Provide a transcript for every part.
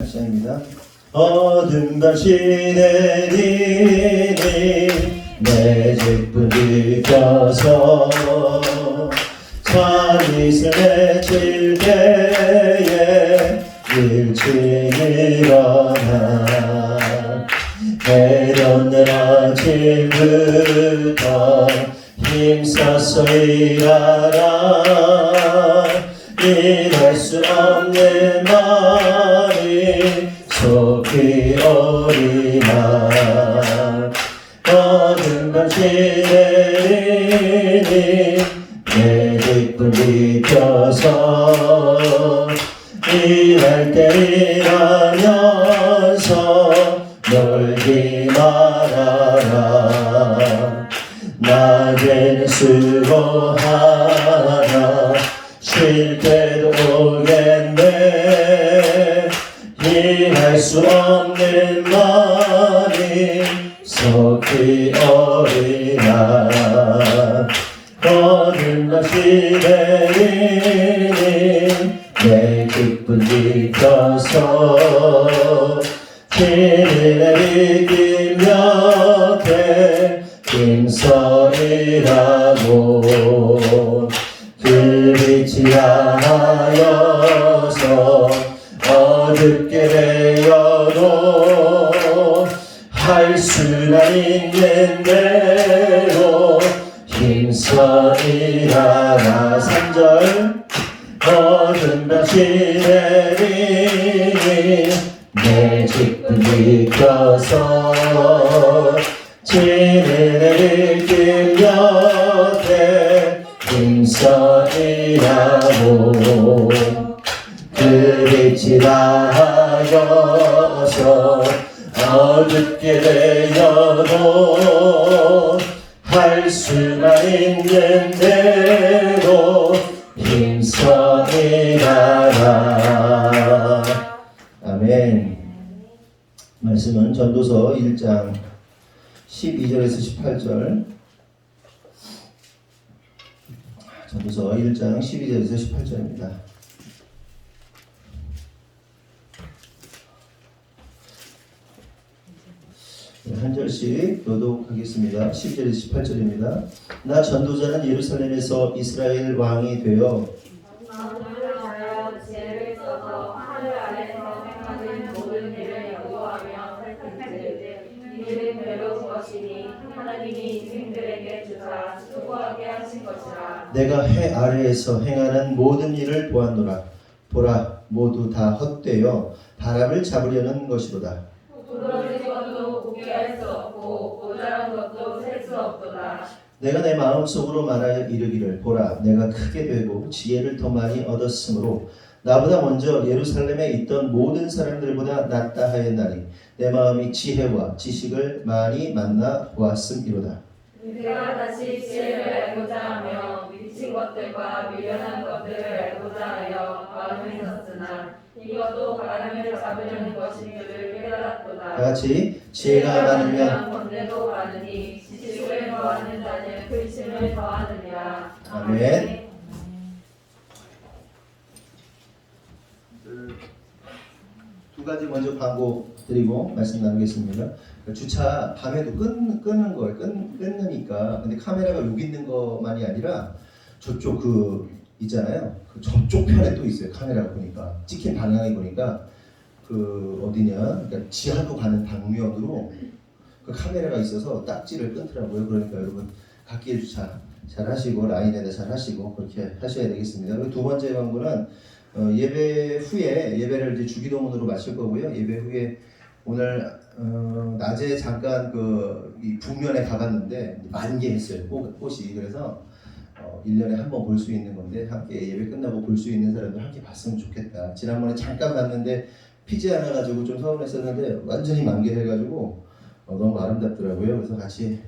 시작입니다. 어둠 밤시 내리니 내 집을 비켜서 잠이슬 맺힐 때에 일찍 일어나 내렸는 아침부터 힘써서 일하라 일할 수 없는 마음이 속히 어리나 어둠 밤시 내리니 내 뒷불 비켜서 일할 때 일하면서 놀지 말아라 낮에는 수고하나 쉴 때도 오겠네 일할 수 없는 마음이 속히 어리나 어둠 밤시 내리니 내 뒷불 비켜서 진을 내리기며 힘써 일하고 그 빛이 하여서 어둡게 되어도 할 수만 있는 대로 힘써 일하라 3절 어둠 밤시 내리니 내 뒷불 비켜서 진을 내릴 길 옆에 힘써 일하고 그 빛이 하여서 어둡게 되어도 할 수만 있는 대로 힘써 일하라. 아멘. 말씀은 전도서 1장 12절에서 18절 전도서 1장 12절에서 18절입니다. 한 절씩 교독하겠습니다. 12절에서 18절입니다. 나 전도자는 예루살렘에서 이스라엘 왕이 되어 지혜를 써서 하늘 아래서 행하는 모든 일을 여호와며 살필지 이 일은 괴로운 것이니 하나님이 인생들에게 주사 수고하게 하신 것이라. 내가 해 아래에서 행하는 모든 일을 보았노라. 보라 모두 다 헛되어 바람을 잡으려는 것이로다. 부러진 것도 곱게 할 수 없고 모자란 것도 셀 수 없도다. 내가 내 마음속으로 말하여 이르기를 보라 내가 크게 되고 지혜를 더 많이 얻었으므로 나보다 먼저 예루살렘에 있던 모든 사람들보다 낫다 하였나니 내 마음이 지혜와 지식을 많이 만나 보았음이로다. 내가 다시 지혜를 알고자 하며 미친 것들과 미련한 것들을 알고자 하여 마음을 썼으나 이것도 바람을 잡으려는 것인 줄을 깨달았도다. 같이 지혜가 많으면 번뇌도 많으니 지식을 더하는 자는 근심을 더하느니라. 아멘. 두 가지 먼저 광고 드리고 말씀 나누겠습니다. 주차 밤에도 끄는 거예요. 끊으니까. 근데 카메라가 여기 있는 것만이 아니라 저쪽 그 있잖아요. 그 저쪽 편에 또 있어요. 카메라가 보니까 찍힌 방향이 보니까 그 어디냐? 그러니까 지하로 가는 방면으로 그 카메라가 있어서 딱지를 끊더라고요. 그러니까 여러분 갓길 주차 잘 하시고 라인에다 잘 하시고 그렇게 하셔야 되겠습니다. 그리고 두 번째 광고는 예배 후에 예배를 이제 주기도문으로 마칠 거고요. 예배 후에 오늘 낮에 잠깐 이 북면에 가봤는데 만개했어요. 꽃이. 그래서 1년에 한 번 볼 수 있는 건데 함께 예배 끝나고 볼 수 있는 사람들 함께 봤으면 좋겠다. 지난번에 잠깐 봤는데 피지 않아가지고 좀 서운했었는데 완전히 만개해가지고 너무 아름답더라고요. 그래서 같이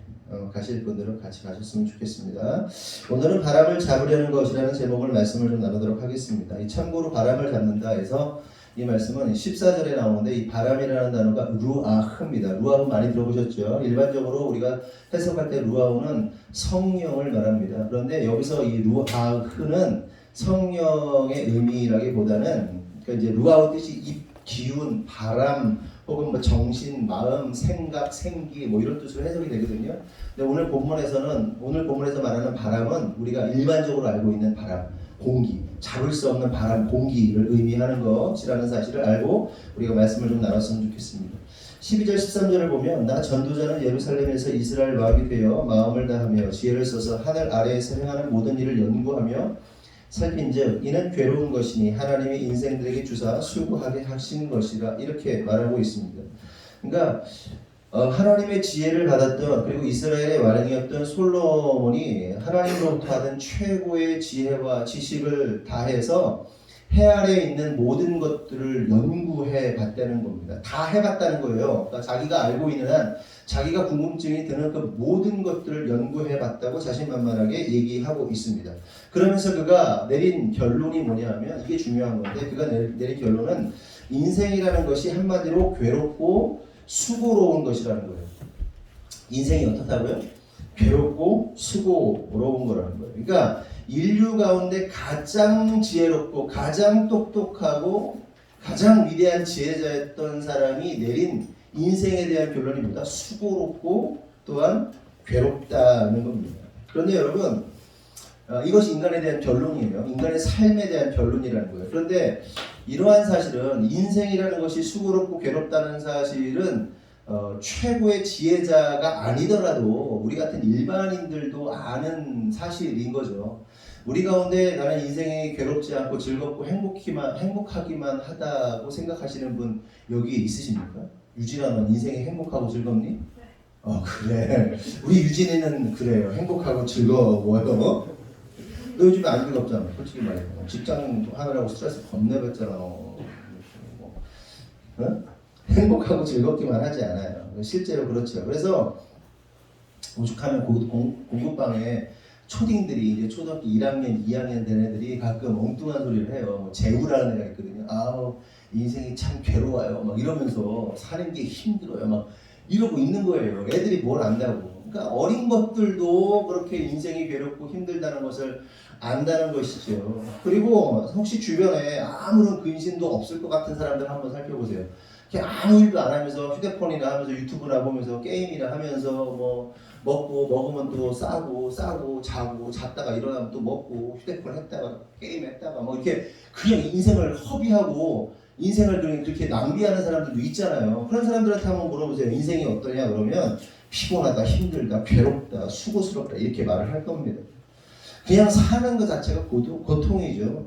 가실 분들은 같이 가셨으면 좋겠습니다. 오늘은 바람을 잡으려는 것이라는 제목을 말씀을 좀 나누도록 하겠습니다. 참고로 바람을 잡는다 해서 이 말씀은 14절에 나오는데 이 바람이라는 단어가 루아흐입니다. 루아흐 많이 들어보셨죠? 일반적으로 우리가 해석할 때 루아흐는 성령을 말합니다. 그런데 여기서 이 루아흐는 성령의 의미라기보다는 그러니까 이제 루아흐 뜻이 기운, 바람, 혹은 뭐 정신, 마음, 생각, 생기 뭐 이런 뜻으로 해석이 되거든요. 근데 오늘 본문에서 말하는 바람은 우리가 일반적으로 알고 있는 바람, 공기, 잡을 수 없는 바람, 공기를 의미하는 것이라는 사실을 알고 우리가 말씀을 좀 나눴으면 좋겠습니다. 12절 13절을 보면 나 전도자는 예루살렘에서 이스라엘 마귀 되어 마음을 다하며 지혜를 써서 하늘 아래에서 행하는 모든 일을 연구하며 살핀즉 이는 괴로운 것이니 하나님이 인생들에게 주사 수고하게 하신 것이라 이렇게 말하고 있습니다. 그러니까 하나님의 지혜를 받았던 그리고 이스라엘의 왕이었던 솔로몬이 하나님으로부터 받은 최고의 지혜와 지식을 다해서 해 아래에 있는 모든 것들을 연구해 봤다는 겁니다. 다 해봤다는 거예요. 그러니까 자기가 알고 있는 한 자기가 궁금증이 드는 그 모든 것들을 연구해 봤다고 자신만만하게 얘기하고 있습니다. 그러면서 그가 내린 결론이 뭐냐면 이게 중요한 건데 그가 내린 결론은 인생이라는 것이 한마디로 괴롭고 수고로운 것이라는 거예요. 인생이 어떻다고요? 괴롭고 수고로운 거라는 거예요. 그러니까 인류 가운데 가장 지혜롭고 가장 똑똑하고 가장 위대한 지혜자였던 사람이 내린 인생에 대한 결론이 뭐다? 수고롭고 또한 괴롭다는 겁니다. 그런데 여러분 이것이 인간에 대한 결론이에요. 인간의 삶에 대한 결론이라는 거예요. 그런데 이러한 사실은 인생이라는 것이 수고롭고 괴롭다는 사실은 최고의 지혜자가 아니더라도 우리 같은 일반인들도 아는 사실인 거죠. 우리 가운데 나는 인생이 괴롭지 않고 즐겁고 행복하기만 하다고 생각하시는 분 여기 있으십니까? 유진아, 넌 인생이 행복하고 즐겁니? 그래. 우리 유진이는 그래요. 행복하고 즐거워요. 너 요즘에 안 즐겁잖아. 솔직히 말해서. 직장 하느라고 스트레스 겁내 받잖아. 행복하고 즐겁기만 하지 않아요. 실제로 그렇죠. 그래서 오죽하면 공부방에 초딩들이 이제 초등학교 1학년, 2학년 된 애들이 가끔 엉뚱한 소리를 해요. 재우라는 애가 있거든요. 아우 인생이 참 괴로워요. 막 이러면서 사는 게 힘들어요. 막 이러고 있는 거예요. 애들이 뭘 안다고. 그러니까 어린 것들도 그렇게 인생이 괴롭고 힘들다는 것을 안다는 것이죠. 그리고 혹시 주변에 아무런 근심도 없을 것 같은 사람들 한번 살펴보세요. 그냥 아무 일도 안 하면서 휴대폰이나 하면서 유튜브나 보면서 게임이나 하면서 뭐 먹고 먹으면 또 싸고 자고 잤다가 일어나면 또 먹고 휴대폰 했다가 게임 했다가 뭐 이렇게 그냥 인생을 허비하고 인생을 그렇게 낭비하는 사람들도 있잖아요. 그런 사람들한테 한번 물어보세요. 인생이 어떠냐 그러면 피곤하다, 힘들다, 괴롭다, 수고스럽다 이렇게 말을 할 겁니다. 그냥 사는 것 자체가 고통이죠.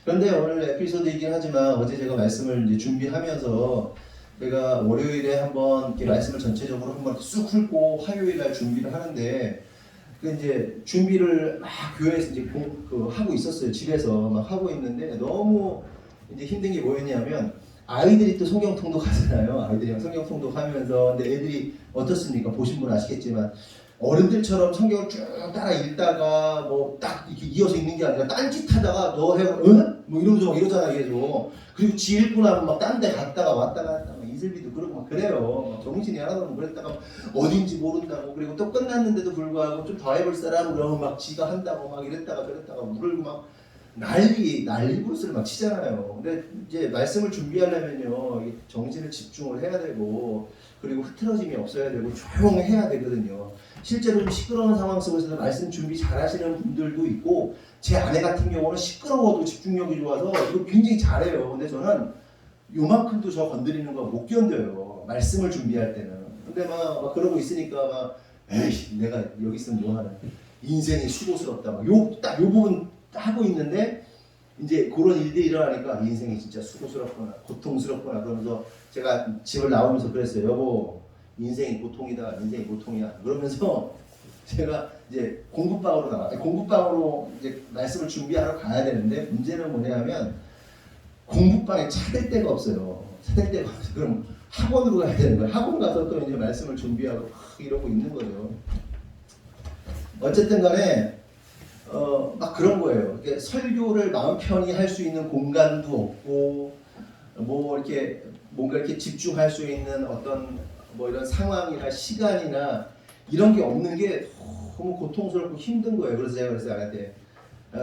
그런데 오늘 에피소드이긴 하지만 어제 제가 말씀을 이제 준비하면서 제가 월요일에 한번 이렇게 말씀을 전체적으로 한번 쑥 훑고 화요일날 준비를 하는데 그 이제 준비를 막 교회에서 이제 하고 있었어요. 집에서 막 하고 있는데 너무 이제 힘든 게 뭐였냐면 아이들이 또 성경 통독하잖아요. 아이들이랑 성경 통독하면서 근데 애들이 어떻습니까? 보신 분 아시겠지만 어른들처럼 성경을 쭉 따라 읽다가 뭐 딱 이렇게 이어서 읽는 게 아니라 딴짓하다가 너 해, 응? 뭐 이러면서 막 이러잖아 계속. 그리고 지 읽고 나면 막 딴 데 갔다가 왔다가 이슬비도 그러고 막 그래요. 막 정신이 하나도 없고 그랬다가 어딘지 모른다고 그리고 또 끝났는데도 불구하고 좀 더 해볼 사람 그러면 막 지가 한다고 막 이랬다가 저랬다가 물고 막 난리 부르스를 막 치잖아요. 근데 이제 말씀을 준비하려면요 정신을 집중을 해야 되고 그리고 흐트러짐이 없어야 되고 조용해야 되거든요. 실제로 좀 시끄러운 상황 속에서도 말씀 준비 잘 하시는 분들도 있고 제 아내 같은 경우는 시끄러워도 집중력이 좋아서 이거 굉장히 잘해요. 근데 저는 요만큼도 저 건드리는 거 못 견뎌요. 말씀을 준비할 때는. 근데 막 그러고 있으니까 막 에이 내가 여기 있으면 뭐하나 인생이 수고스럽다 막 딱 요 부분 하고 있는데 이제 그런 일들이 일어나니까 인생이 진짜 수고스럽구나 고통스럽구나 그러면서 제가 집을 나오면서 그랬어요. 여보 인생이 고통이다. 인생이 고통이야. 그러면서 제가 이제 공부방으로 나가요. 공부방으로 이제 말씀을 준비하러 가야 되는데 문제는 뭐냐면 공부방에 찾을 데가 없어요. 찾을 데가 없어요. 그럼 학원으로 가야 되는 거예요. 학원 가서 또 이제 말씀을 준비하고 이러고 있는 거죠. 어쨌든 간에 막 그런 거예요. 이렇게 설교를 마음 편히 할 수 있는 공간도 없고 뭐 이렇게 뭔가 이렇게 집중할 수 있는 어떤 뭐 이런 상황이나 시간이나 이런 게 없는 게 너무 고통스럽고 힘든 거예요. 그래서 제가 그랬어요. 아내한테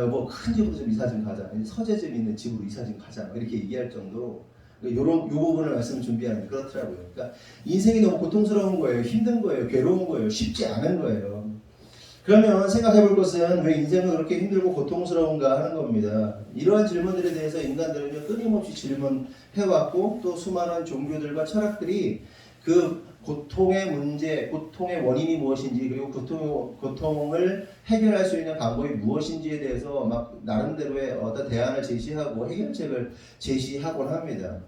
뭐 큰 집으로 좀 이사 좀 가자. 서재 좀 있는 집으로 이사 좀 가자. 이렇게 얘기할 정도로 요런 요 부분을 말씀 준비하는 게 그렇더라고요. 그러니까 인생이 너무 고통스러운 거예요. 힘든 거예요. 괴로운 거예요. 쉽지 않은 거예요. 그러면 생각해 볼 것은 왜 인생은 그렇게 힘들고 고통스러운가 하는 겁니다. 이러한 질문들에 대해서 인간들은 끊임없이 질문해왔고 또 수많은 종교들과 철학들이 그 고통의 문제, 고통의 원인이 무엇인지 그리고 고통을 해결할 수 있는 방법이 무엇인지에 대해서 막 나름대로의 어떤 대안을 제시하고 해결책을 제시하곤 합니다.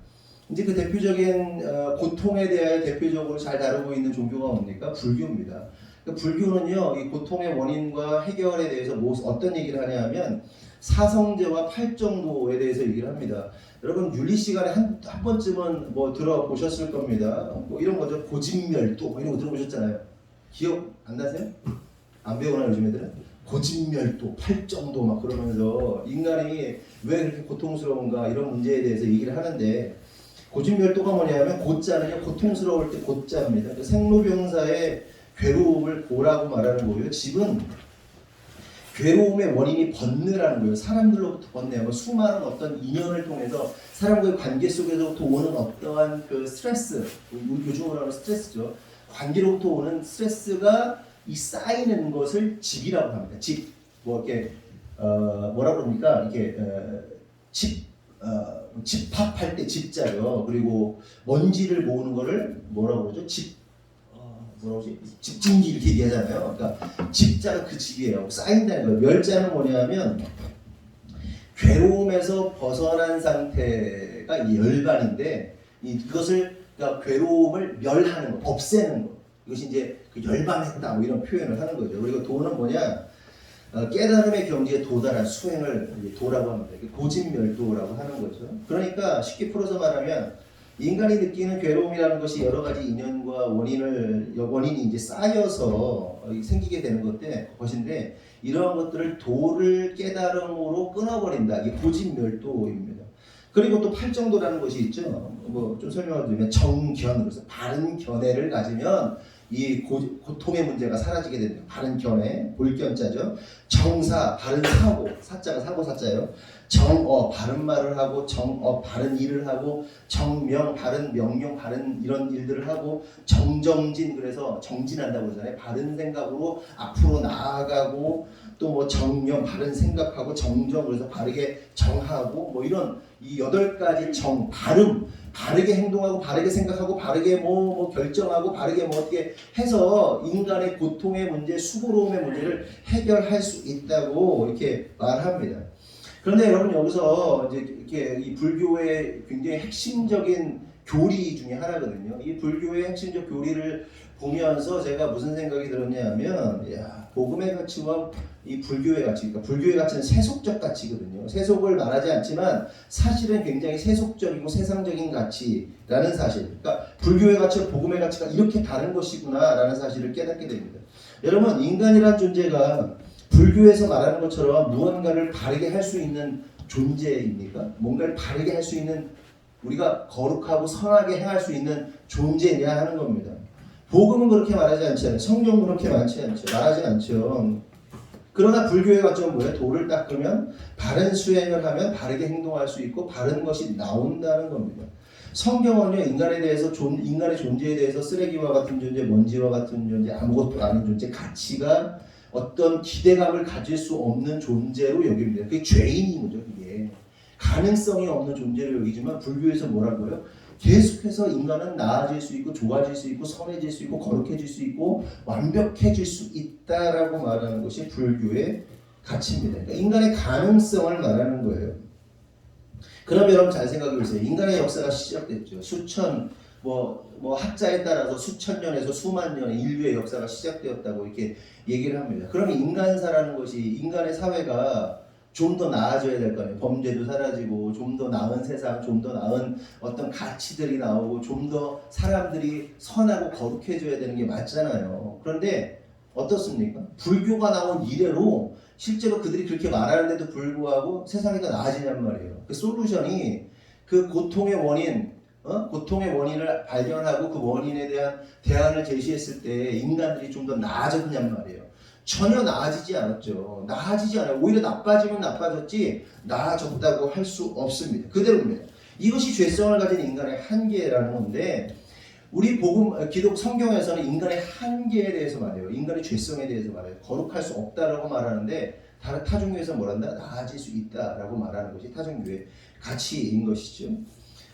이제 그 대표적인 고통에 대하여 대표적으로 잘 다루고 있는 종교가 뭡니까? 불교입니다. 불교는요, 이 고통의 원인과 해결에 대해서 어떤 얘기를 하냐면 사성제와 팔정도에 대해서 얘기를 합니다. 여러분 윤리 시간에 한 번쯤은 뭐 들어보셨을 겁니다. 뭐 이런 거죠. 고진멸도 뭐 이런 거 들어보셨잖아요. 기억 안 나세요? 안 배우나 요즘 애들은? 고진멸도, 팔정도 막 그러면서 인간이 왜 그렇게 고통스러운가 이런 문제에 대해서 얘기를 하는데 고진멸도가 뭐냐면 고자는요 고통스러울 때 고자입니다. 생로병사의 괴로움을 고라고 말하는 거고요. 집은 괴로움의 원인이 번뇌라는 거예요. 사람들로부터 번뇌하고 수많은 어떤 인연을 통해서 사람과의 관계 속에서부터 오는 어떠한 그 스트레스, 요즘으로 하는 스트레스죠. 관계로부터 오는 스트레스가 이 쌓이는 것을 집이라고 합니다. 집, 뭐 이렇게 뭐라 그럽니까? 이렇게 집합할 때 집자요. 그리고 먼지를 모으는 거를 뭐라고 그러죠? 뭐라고지? 집진기 이렇게 얘기하잖아요. 그러니까 집자가 그 집이에요. 쌓인다는 거예요. 멸자는 뭐냐면 괴로움에서 벗어난 상태가 열반인데 이것을 그러니까 괴로움을 멸하는 거, 없애는 거. 이것이 이제 그 열반했다 뭐 이런 표현을 하는 거죠. 그리고 도는 뭐냐? 깨달음의 경지에 도달한 수행을 도라고 합니다. 고진멸도라고 하는 거죠. 그러니까 쉽게 풀어서 말하면 인간이 느끼는 괴로움이라는 것이 여러 가지 인연과 원인이 이제 쌓여서 생기게 되는 것인데 이러한 것들을 도를 깨달음으로 끊어버린다. 이게 고진멸도입니다. 그리고 또 팔정도라는 것이 있죠. 뭐 좀 설명을 드리면 정견, 그래서 바른 견해를 가지면 이 고통의 문제가 사라지게 됩니다. 바른 견해, 볼견자죠. 정사, 바른 사고, 사자가 사고 사자예요. 정어, 바른 말을 하고, 정업, 바른 일을 하고, 정명, 바른 명령, 바른 이런 일들을 하고, 정정진, 그래서 정진한다고 그러잖아요. 바른 생각으로 앞으로 나아가고, 또 뭐 정명, 바른 생각하고, 정정, 그래서 바르게 정하고, 뭐 이런 이 8가지 정, 바르게 행동하고, 바르게 생각하고, 바르게 뭐 결정하고, 바르게 뭐 어떻게 해서 인간의 고통의 문제, 수고로움의 문제를 해결할 수 있다고 이렇게 말합니다. 그런데 여러분 여기서 이제 이렇게 이 불교의 굉장히 핵심적인 교리 중에 하나거든요. 이 불교의 핵심적 교리를 보면서 제가 무슨 생각이 들었냐면, 복음의 가치와 이 불교의 가치, 그러니까 불교의 가치는 세속적 가치거든요. 세속을 말하지 않지만 사실은 굉장히 세속적이고 세상적인 가치라는 사실. 그러니까 불교의 가치와 복음의 가치가 이렇게 다른 것이구나라는 사실을 깨닫게 됩니다. 여러분, 인간이란 존재가 불교에서 말하는 것처럼 무언가를 바르게 할 수 있는 존재입니까? 뭔가를 바르게 할 수 있는, 우리가 거룩하고 선하게 행할 수 있는 존재냐 하는 겁니다. 복음은 그렇게 말하지 않잖아요. 성경은 그렇게 말하지 않죠. 그러나 불교의 가치는 뭐예요? 도를 닦으면 바른 수행을 하면 바르게 행동할 수 있고 바른 것이 나온다는 겁니다. 성경은요, 인간의 존재에 대해서 쓰레기와 같은 존재, 먼지와 같은 존재, 아무것도 아닌 존재, 가치가 어떤 기대감을 가질 수 없는 존재로 여깁니다. 그게 죄인인 거죠. 그게 가능성이 없는 존재로 여기지만 불교에서 뭐라고요? 계속해서 인간은 나아질 수 있고 좋아질 수 있고 선해질 수 있고 거룩해질 수 있고 완벽해질 수 있다라고 말하는 것이 불교의 가치입니다. 그러니까 인간의 가능성을 말하는 거예요. 그럼 여러분 잘 생각해 보세요. 인간의 역사가 시작됐죠. 학자에 따라서 수천 년에서 수만 년의 인류의 역사가 시작되었다고 이렇게 얘기를 합니다. 그러면 인간사라는 것이, 인간의 사회가 좀 더 나아져야 될 거 아니에요. 범죄도 사라지고 좀 더 나은 세상, 좀 더 나은 어떤 가치들이 나오고 좀 더 사람들이 선하고 거룩해져야 되는 게 맞잖아요. 그런데 어떻습니까? 불교가 나온 이래로 실제로 그들이 그렇게 말하는데도 불구하고 세상이 더 나아지냔 말이에요. 그 솔루션이 그 고통의 원인을 발견하고 그 원인에 대한 대안을 제시했을 때 인간들이 좀 더 나아졌냔 말이에요. 전혀 나아지지 않았죠. 나아지지 않아요. 오히려 나빠지면 나빠졌지 나아졌다고 할 수 없습니다. 그대로입니다. 이것이 죄성을 가진 인간의 한계라는 건데 우리 복음 기독 성경에서는 인간의 한계에 대해서 말해요. 인간의 죄성에 대해서 말해요. 거룩할 수 없다라고 말하는데 다른 타종교에서 뭐란다? 나아질 수 있다라고 말하는 것이 타종교의 가치인 것이죠.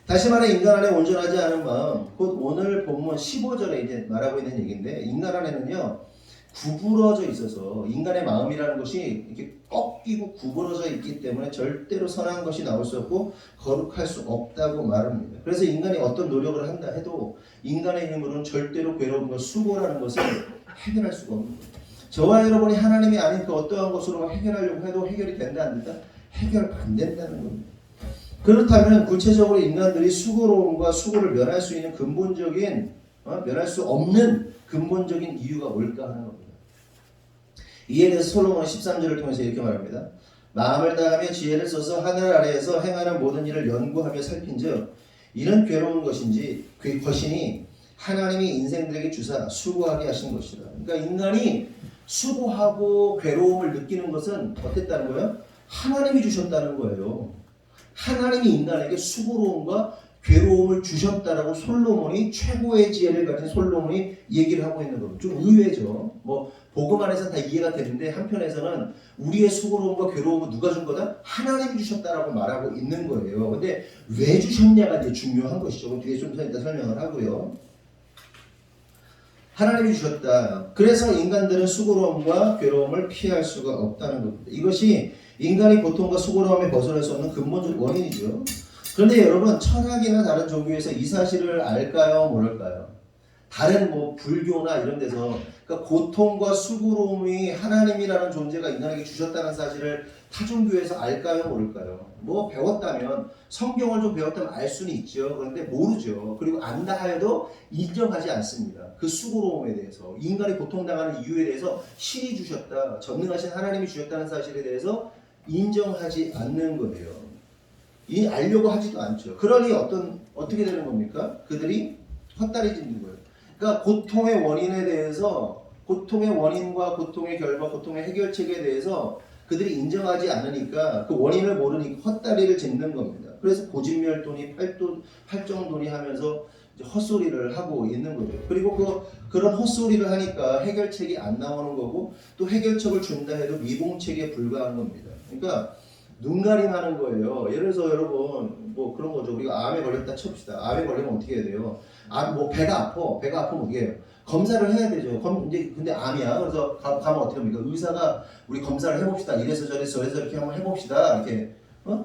다시 말해 인간 안에 온전하지 않은 마음, 곧 오늘 본문 15절에 이제 말하고 있는 얘기인데 인간 안에는요 구부러져 있어서 인간의 마음이라는 것이 이렇게 꺾이고 구부러져 있기 때문에 절대로 선한 것이 나올 수 없고 거룩할 수 없다고 말합니다. 그래서 인간이 어떤 노력을 한다 해도 인간의 힘으로는 절대로 괴로운 것, 수고라는 것을 해결할 수가 없는 거예요. 저와 여러분이 하나님이 아닌 그 어떠한 것으로 해결하려고 해도 해결이 된다 안 된다? 해결 안 된다는 겁니다. 그렇다면 구체적으로 인간들이 수고로움과 수고를 면할 수 있는 근본적인 면할 수 없는 근본적인 이유가 뭘까 하는 겁니다. 이에 대해서 솔로몬은 13절을 통해서 이렇게 말합니다. 마음을 다하며 지혜를 써서 하늘 아래에서 행하는 모든 일을 연구하며 살핀즉 이는 괴로운 것인지 그 것이니 하나님이 인생들에게 주사 수고하게 하신 것이다. 그러니까 인간이 수고하고 괴로움을 느끼는 것은 어땠다는 거예요? 하나님이 주셨다는 거예요. 하나님이 인간에게 수고로움과 괴로움을 주셨다라고 솔로몬이 최고의 지혜를 가진 솔로몬이 얘기를 하고 있는 겁니다. 좀 의외죠. 뭐 복음 안에서는 다 이해가 되는데 한편에서는 우리의 수고로움과 괴로움은 누가 준 거다? 하나님이 주셨다라고 말하고 있는 거예요. 근데 왜 주셨냐가 이제 중요한 것이죠. 뒤에 좀 이따 설명을 하고요. 하나님이 주셨다. 그래서 인간들은 수고로움과 괴로움을 피할 수가 없다는 겁니다. 이것이 인간이 고통과 수고로움에 벗어날 수 없는 근본적 원인이죠. 그런데 여러분 철학이나 다른 종교에서 이 사실을 알까요? 모를까요? 다른 뭐 불교나 이런 데서 그러니까 고통과 수고로움이 하나님이라는 존재가 인간에게 주셨다는 사실을 타종교에서 알까요? 모를까요? 뭐 배웠다면 성경을 좀 배웠다면 알 수는 있죠. 그런데 모르죠. 그리고 안다 하여도 인정하지 않습니다. 그 수고로움에 대해서 인간이 고통당하는 이유에 대해서 신이 주셨다. 전능하신 하나님이 주셨다는 사실에 대해서 인정하지 않는 거예요. 알려고 하지도 않죠. 그러니 어떻게 되는 겁니까? 그들이 헛다리 짚는 거예요. 그러니까 고통의 원인에 대해서 고통의 원인과 고통의 결과, 고통의 해결책에 대해서 그들이 인정하지 않으니까 그 원인을 모르니까 헛다리를 짚는 겁니다. 그래서 고진멸도니 팔정도니 하면서 헛소리를 하고 있는 거죠. 그리고 그런 헛소리를 하니까 해결책이 안 나오는 거고 또 해결책을 준다 해도 미봉책에 불과한 겁니다. 그러니까 눈가림하는 거예요. 예를 들어서 여러분 뭐 그런 거죠. 우리가 암에 걸렸다 칩시다. 암에 걸리면 어떻게 해야 돼요? 뭐 배가 아프면 어떻게 해요? 검사를 해야 되죠. 이제 근데 암이야. 그래서 가면 어떻게 합니까? 의사가 우리 검사를 해봅시다. 이래서 저래서 이렇게 한번 해봅시다. 이렇게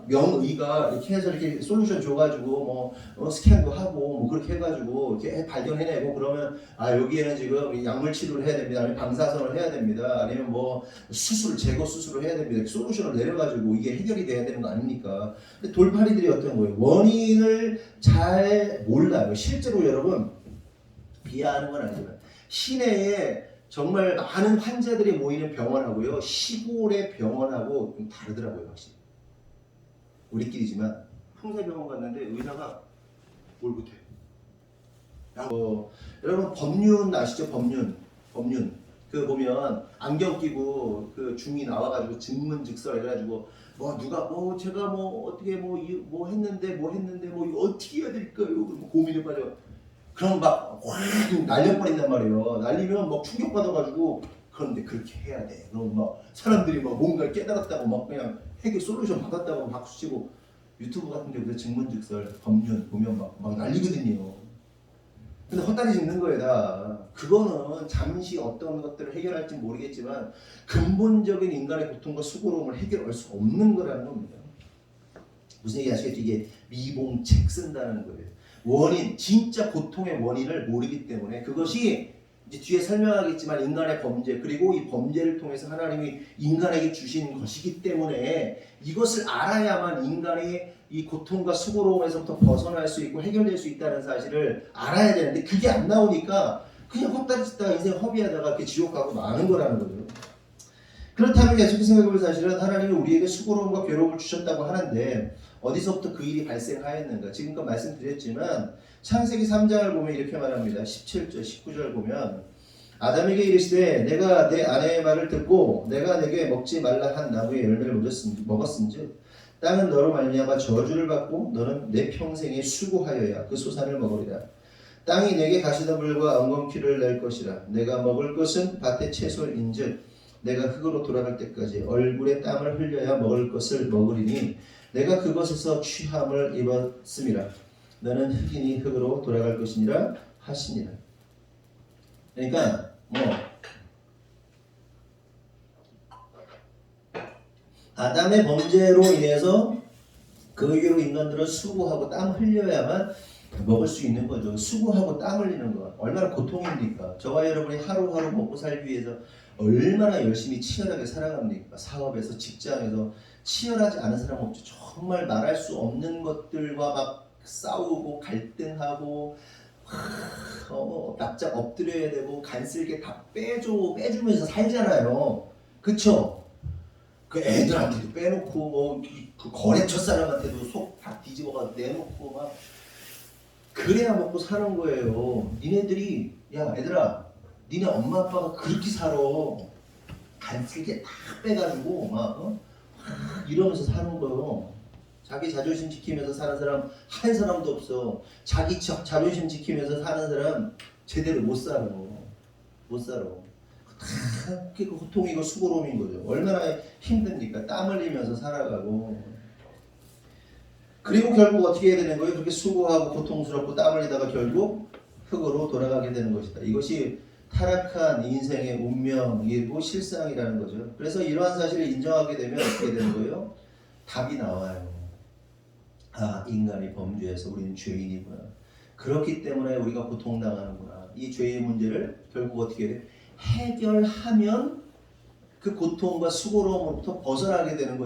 명의가 이렇게 해서 이렇게 솔루션 줘가지고 스캔도 하고 뭐 그렇게 해가지고 이렇게 발견해내고 그러면 여기에는 지금 약물 치료를 해야 됩니다. 아니면 방사선을 해야 됩니다. 아니면 뭐 제거 수술을 해야 됩니다. 솔루션을 내려가지고 이게 해결이 돼야 되는 거 아닙니까? 근데 돌팔이들이 어떤 거예요? 원인을 잘 몰라요. 실제로 여러분 비하하는 건 아니지만 시내에 정말 많은 환자들이 모이는 병원하고요 시골의 병원하고 좀 다르더라고요. 확실히 우리끼리지만 풍사병원 갔는데 의사가 뭘 못해. 여러분 법륜 아시죠? 법륜 그 보면 안경 끼고 그 중이 나와가지고 증문즉설 해가지고 누가 제가 어떻게 했는데 어떻게 해야 될까요? 고민에 빠져. 그럼 막 확 날려버린단 말이에요. 날리면 막 충격받아가지고 그런데 그렇게 해야 돼. 그럼 막 사람들이 뭔가 깨달았다고 그냥 해결 솔루션 받았다고 박수치고 유튜브 같은 데 증문즉설 법륜 보면 막 난리거든요. 근데 헛다리 짚는 거예요 다. 그거는 잠시 어떤 것들을 해결할지 모르겠지만 근본적인 인간의 고통과 수고로움을 해결할 수 없는 거라는 겁니다. 무슨 얘기 아시겠죠? 이게 미봉책 쓴다는 거예요. 원인, 진짜 고통의 원인을 모르기 때문에 그것이 이제 뒤에 설명하겠지만 인간의 범죄 그리고 이 범죄를 통해서 하나님이 인간에게 주신 것이기 때문에 이것을 알아야만 인간이 이 고통과 수고로움에서부터 벗어날 수 있고 해결될 수 있다는 사실을 알아야 되는데 그게 안 나오니까 그냥 헛다리 짚다가 인생 허비하다가 이렇게 지옥 가고 마는 거라는 거죠. 그렇다면 계속 생각해볼 사실은 하나님이 우리에게 수고로움과 괴로움을 주셨다고 하는데 어디서부터 그 일이 발생하였는가? 지금껏 말씀드렸지만 창세기 3장을 보면 이렇게 말합니다. 17절, 19절 보면 아담에게 이르시되 내가 내 아내의 말을 듣고 내가 내게 먹지 말라 한 나무의 열매를 먹었은즉 땅은 너로 말미암아 저주를 받고 너는 내 평생에 수고하여야 그 소산을 먹으리라. 땅이 내게 가시덤불과 엉겅퀴를 낼 것이라. 내가 먹을 것은 밭의 채소인즉 내가 흙으로 돌아갈 때까지 얼굴에 땀을 흘려야 먹을 것을 먹으리니 내가 그것에서 취함을 입었음이라. 너는 흙이니 흙으로 돌아갈 것이니라 하시니라. 그러니까 아담의 범죄로 인해서 그 이후로 인간들은 수고하고 땀 흘려야만 먹을 수 있는 거죠. 수고하고 땀 흘리는 거 얼마나 고통입니까? 저와 여러분이 하루하루 먹고 살기 위해서 얼마나 열심히 치열하게 살아갑니까? 사업에서, 직장에서 치열하지 않은 사람 없죠. 정말 말할 수 없는 것들과 막 싸우고 갈등하고 납작 엎드려야 되고 간쓸게 다 빼주면서 살잖아요. 그쵸? 그 애들한테도 빼놓고 그 거래처 사람한테도 속 다 뒤집어가 내놓고 막 그래야 먹고 사는 거예요. 니네들이 야 얘들아 니네 엄마 아빠가 그렇게 살아. 간쓸게 다 빼가지고 막 이러면서 사는 거예요. 자기 자존심 지키면서 사는 사람 한 사람도 없어. 자기 자존심 지키면서 사는 사람 제대로 못 살아. 못 살아. 다 그 고통이고 수고로움인 거죠. 얼마나 힘듭니까? 땀 흘리면서 살아가고. 그리고 결국 어떻게 해야 되는 거예요? 그렇게 수고하고 고통스럽고 땀 흘리다가 결국 흙으로 돌아가게 되는 것이다. 이것이 타락한 인생의 운명이고 실상이라는 거죠. 그래서 이러한 사실을 인정하게 되면 어떻게 되는 거예요? 답이 나와요. 아, 인간이 범죄해서 우리는 죄인이구나. 그렇기 때문에 우리가 고통당하는구나. 이 죄의 문제를 결국 어떻게 돼? 해결하면 그 고통과 수고로움으로부터 벗어나게 되는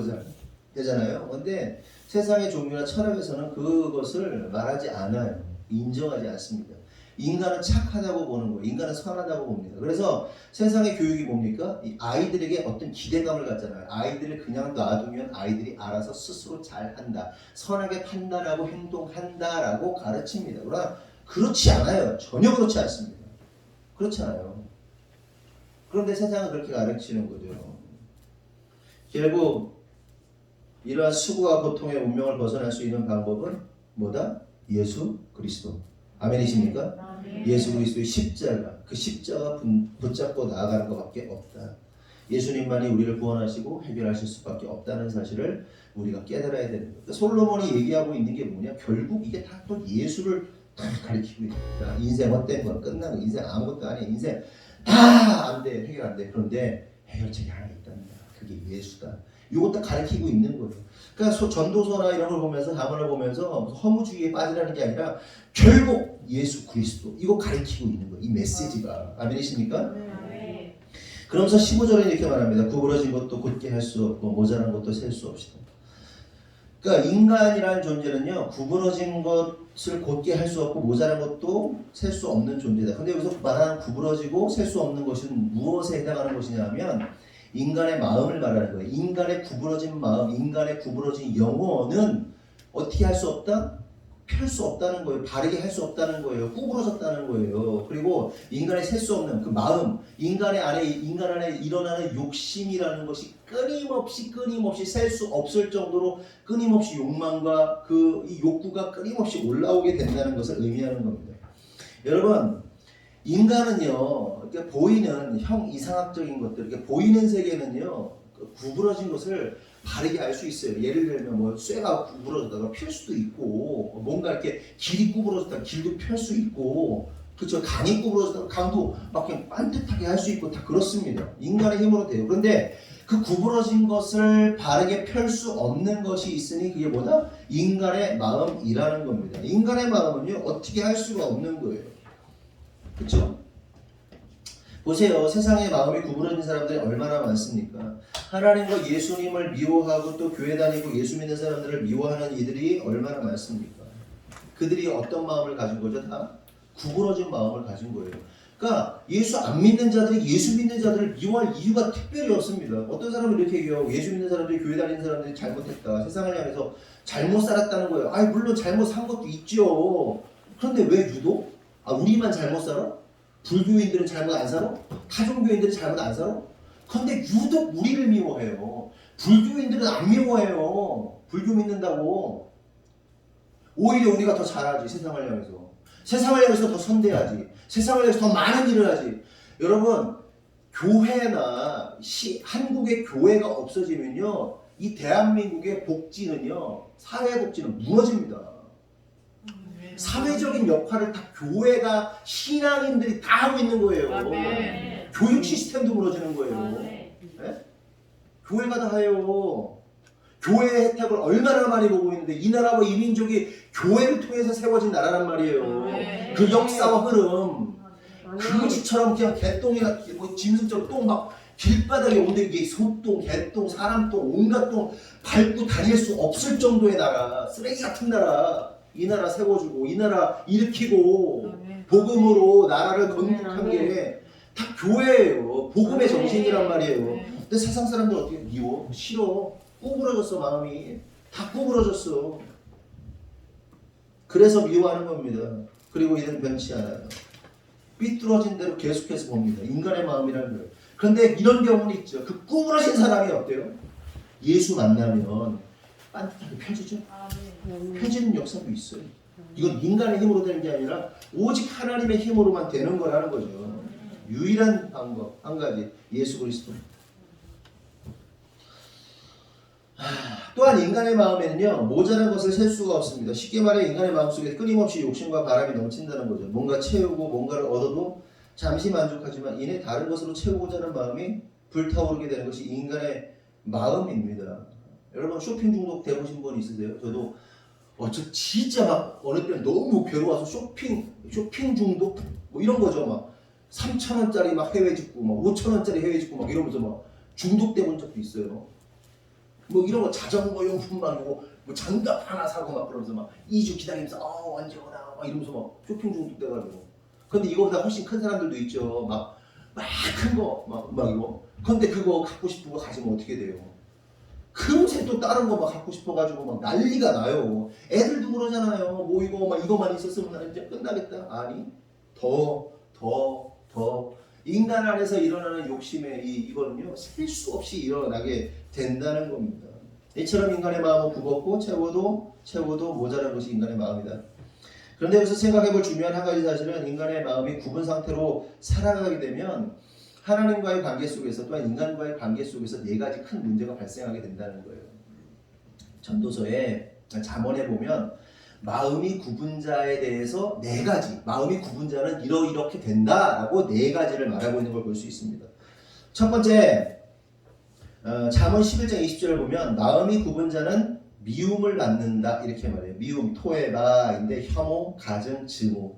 되잖아요. 그런데 세상의 종교나 철학에서는 그것을 말하지 않아요. 인정하지 않습니다. 인간은 착하다고 보는 거예요. 인간은 선하다고 봅니다. 그래서 세상의 교육이 뭡니까? 이 아이들에게 어떤 기대감을 갖잖아요. 아이들을 그냥 놔두면 아이들이 알아서 스스로 잘한다. 선하게 판단하고 행동한다라고 가르칩니다. 그러나 그렇지 않아요. 전혀 그렇지 않습니다. 그렇지 않아요. 그런데 세상은 그렇게 가르치는 거죠. 결국 이러한 수고와 고통의 운명을 벗어날 수 있는 방법은 뭐다? 예수 그리스도. 아멘이십니까? 아멘. 예수 그리스도의 십자가, 그 십자가 붙잡고 나아가는 것밖에 없다. 예수님만이 우리를 구원하시고 해결하실 수밖에 없다는 사실을 우리가 깨달아야 되는 거예요. 솔로몬이 얘기하고 있는 게 뭐냐? 결국 이게 다 또 예수를 다 가리키고 있다. 인생 헛된 건 끝난 거, 인생 아무것도 아니야. 인생 다 안 돼, 해결 안 돼. 그런데 해결책이 하나 있답니다. 그게 예수다. 이것도 가리키고 있는 거예요. 그러니까 전도서나 이런 걸 보면서 자문을 보면서 허무주의에 빠지라는 게 아니라 결국 예수 그리스도 이거 가리키고 있는 거예요. 이 메시지가. 아멘이십니까? 네. 그러면서 15절에 이렇게 말합니다. 구부러진 것도 곧게 할 수 없고 모자란 것도 셀 수 없이다. 그러니까 인간이라는 존재는요, 구부러진 것을 곧게 할 수 없고 모자란 것도 셀 수 없는 존재다. 근데 여기서 말하는 구부러지고 셀 수 없는 것은 무엇에 해당하는 것이냐면 인간의 마음을 말하는 거예요. 인간의 구부러진 마음, 인간의 구부러진 영혼은 어떻게 할 수 없다? 펼 수 없다는 거예요. 바르게 할 수 없다는 거예요. 구부러졌다는 거예요. 그리고 인간의 셀 수 없는 그 마음, 인간 안에 일어나는 욕심이라는 것이 끊임없이 셀 수 없을 정도로 끊임없이 욕망과 그 이 욕구가 끊임없이 올라오게 된다는 것을 의미하는 겁니다. 여러분, 인간은요, 이렇게 보이는 이상학적인 것들, 이렇게 보이는 세계는요, 구부러진 것을 바르게 알 수 있어요. 예를 들면 뭐 쇠가 구부러졌다가 펼 수도 있고, 뭔가 이렇게 길이 구부러졌다가 길도 펼 수 있고, 그렇죠. 강이 구부러졌다가 강도 막 그냥 반듯하게 할 수 있고 다 그렇습니다. 인간의 힘으로 돼요. 그런데 그 구부러진 것을 바르게 펼 수 없는 것이 있으니 그게 뭐다? 인간의 마음이라는 겁니다. 인간의 마음은요, 어떻게 할 수가 없는 거예요. 그렇죠? 보세요. 세상에 마음이 구부러진 사람들이 얼마나 많습니까? 하나님과 예수님을 미워하고 또 교회 다니고 예수 믿는 사람들을 미워하는 이들이 얼마나 많습니까? 그들이 어떤 마음을 가진 거죠? 다 구부러진 마음을 가진 거예요. 그러니까 예수 안 믿는 자들이 예수 믿는 자들을 미워할 이유가 특별히 없습니다. 어떤 사람은 이렇게 얘기해요. 예수 믿는 사람들이 교회 다니는 사람들이 잘못했다. 세상을 향해서 잘못 살았다는 거예요. 아니 물론 잘못 산 것도 있죠. 그런데 왜 유독? 우리만 잘못 살아? 불교인들은 잘못 안 살아? 타종교인들은 잘못 안 살아? 그런데 유독 우리를 미워해요. 불교인들은 안 미워해요. 불교 믿는다고 오히려 우리가 더 잘하지. 세상을 향해서. 세상을 향해서 더 선대하지. 세상을 향해서 더 많은 일을 하지. 여러분, 교회나 한국의 교회가 없어지면요, 이 대한민국의 복지는요, 사회복지는 무너집니다. 사회적인 역할을 다 교회가, 신앙인들이 다 하고 있는 거예요. 아멘. 교육 시스템도 무너지는 거예요. 네. 네? 교회가 다 해요. 교회의 혜택을 얼마나 많이 보고 있는데, 이 나라와 이 민족이 교회를 통해서 세워진 나라란 말이에요. 네. 그 역사와 흐름, 그지처럼 그냥 개똥이나 뭐 짐승처럼 똥 막 길바닥에 오는데 이게 소똥, 개똥, 사람똥, 온갖 똥 밟고 다닐 수 없을 정도의 나라, 쓰레기 같은 나라, 이 나라 세워주고 이 나라 일으키고 복음으로 나라를 건국한 게 다 교회예요. 복음의 정신이란 말이에요. 근데 세상 사람들 어떻게 미워? 싫어. 구부러졌어. 마음이 다 구부러졌어. 그래서 미워하는 겁니다. 그리고 이는 변치 않아요. 삐뚤어진 대로 계속해서 봅니다. 인간의 마음이라는 거예요. 그런데 이런 경우는 있죠. 그 구부러진 사람이 어때요? 예수 만나면 빤듯하게 펴지죠. 펴지는 역사도 있어요. 이건 인간의 힘으로 되는 게 아니라 오직 하나님의 힘으로만 되는 거라는 거죠. 유일한 방법 한 가지, 예수 그리스도. 또한 인간의 마음에는요, 모자란 것을 셀 수가 없습니다. 쉽게 말해 인간의 마음속에 끊임없이 욕심과 바람이 넘친다는 거죠. 뭔가 채우고 뭔가를 얻어도 잠시 만족하지만 이내 다른 것으로 채우고자 하는 마음이 불타오르게 되는 것이 인간의 마음입니다. 여러분 쇼핑 중독 돼보신 분 있으세요? 저도 저 진짜 막 어느 때는 너무 괴로워서 쇼핑 중독 뭐 이런 거죠. 막 3,000원짜리 막 해외 직구, 막 5,000원짜리 해외 직구 막 이러면서 막 중독돼 본 적도 있어요. 뭐 이런 거 자전거 용품 막 뭐 장갑 하나 사고 막 그러면서 막 2주 기다리면서 언제 오나 막 이러면서 막 쇼핑 중독 돼가지고. 근데 이거보다 훨씬 큰 사람들도 있죠. 막 큰 거 막 이거. 근데 그거 갖고 싶은 거 가지면 어떻게 돼요? 금세 또 다른 거 막 갖고 싶어가지고 막 난리가 나요. 애들도 그러잖아요. 뭐 이거 막 이거만 있었으면 나 이제 끝나겠다. 아니 더 인간 안에서 일어나는 욕심의 이거는요 셀 수 없이 일어나게 된다는 겁니다. 이처럼 인간의 마음은 굽었고 채워도 모자란 것이 인간의 마음이다. 그런데 여기서 생각해볼 중요한 한 가지 사실은 인간의 마음이 굽은 상태로 살아가게 되면 하나님과의 관계 속에서 또한 인간과의 관계 속에서 네 가지 큰 문제가 발생하게 된다는 거예요. 전도서에 잠언에 보면 마음이 굽은 자에 대해서 네 가지, 마음이 굽은 자는 이렇게 된다라고 네 가지를 말하고 있는 걸 볼 수 있습니다. 첫 번째, 잠언 11장 20절을 보면 마음이 굽은 자는 미움을 받는다 이렇게 말해요. 미움, 토에바인데 혐오, 가증, 증오.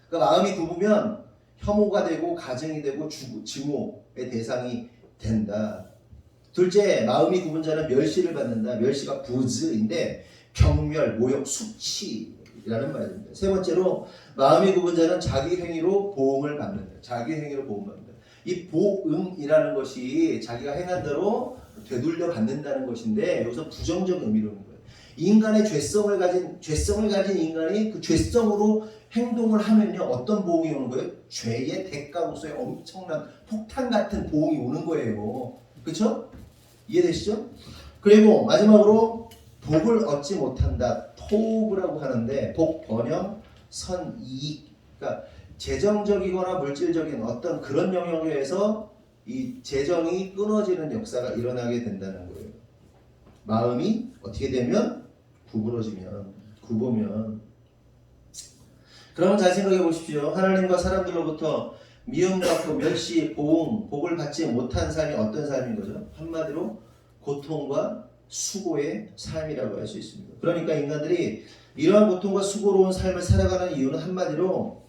그러니까 마음이 굽으면 혐오가 되고 가증이 되고 증오의 대상이 된다. 둘째, 마음이 굽은 자는 멸시를 받는다. 멸시가 부즈인데 경멸, 모욕, 수치라는 말입니다. 세 번째로 마음이 굽은 자는 자기 행위로 보응을 받는다. 자기 행위로 보응받는다. 이 보응이라는 것이 자기가 행한 대로 되돌려 받는다는 것인데 여기서 부정적 의미로 하는 거예요. 인간의 죄성을 가진 인간이 그 죄성으로 행동을 하면요 어떤 보응이 오는 거예요? 죄의 대가로서의 엄청난 폭탄 같은 보응이 오는 거예요. 그렇죠? 이해되시죠? 그리고 마지막으로 복을 얻지 못한다. 토브라고 하는데 복, 번영, 선, 이익. 그러니까 재정적이거나 물질적인 어떤 그런 영역에서 이 재정이 끊어지는 역사가 일어나게 된다는 거예요. 마음이 어떻게 되면 굽으면 그러면 잘 생각해 보십시오. 하나님과 사람들로부터 미움받고 멸시, 복을 받지 못한 삶이 어떤 삶인 거죠? 한마디로 고통과 수고의 삶이라고 할 수 있습니다. 그러니까 인간들이 이러한 고통과 수고로운 삶을 살아가는 이유는 한마디로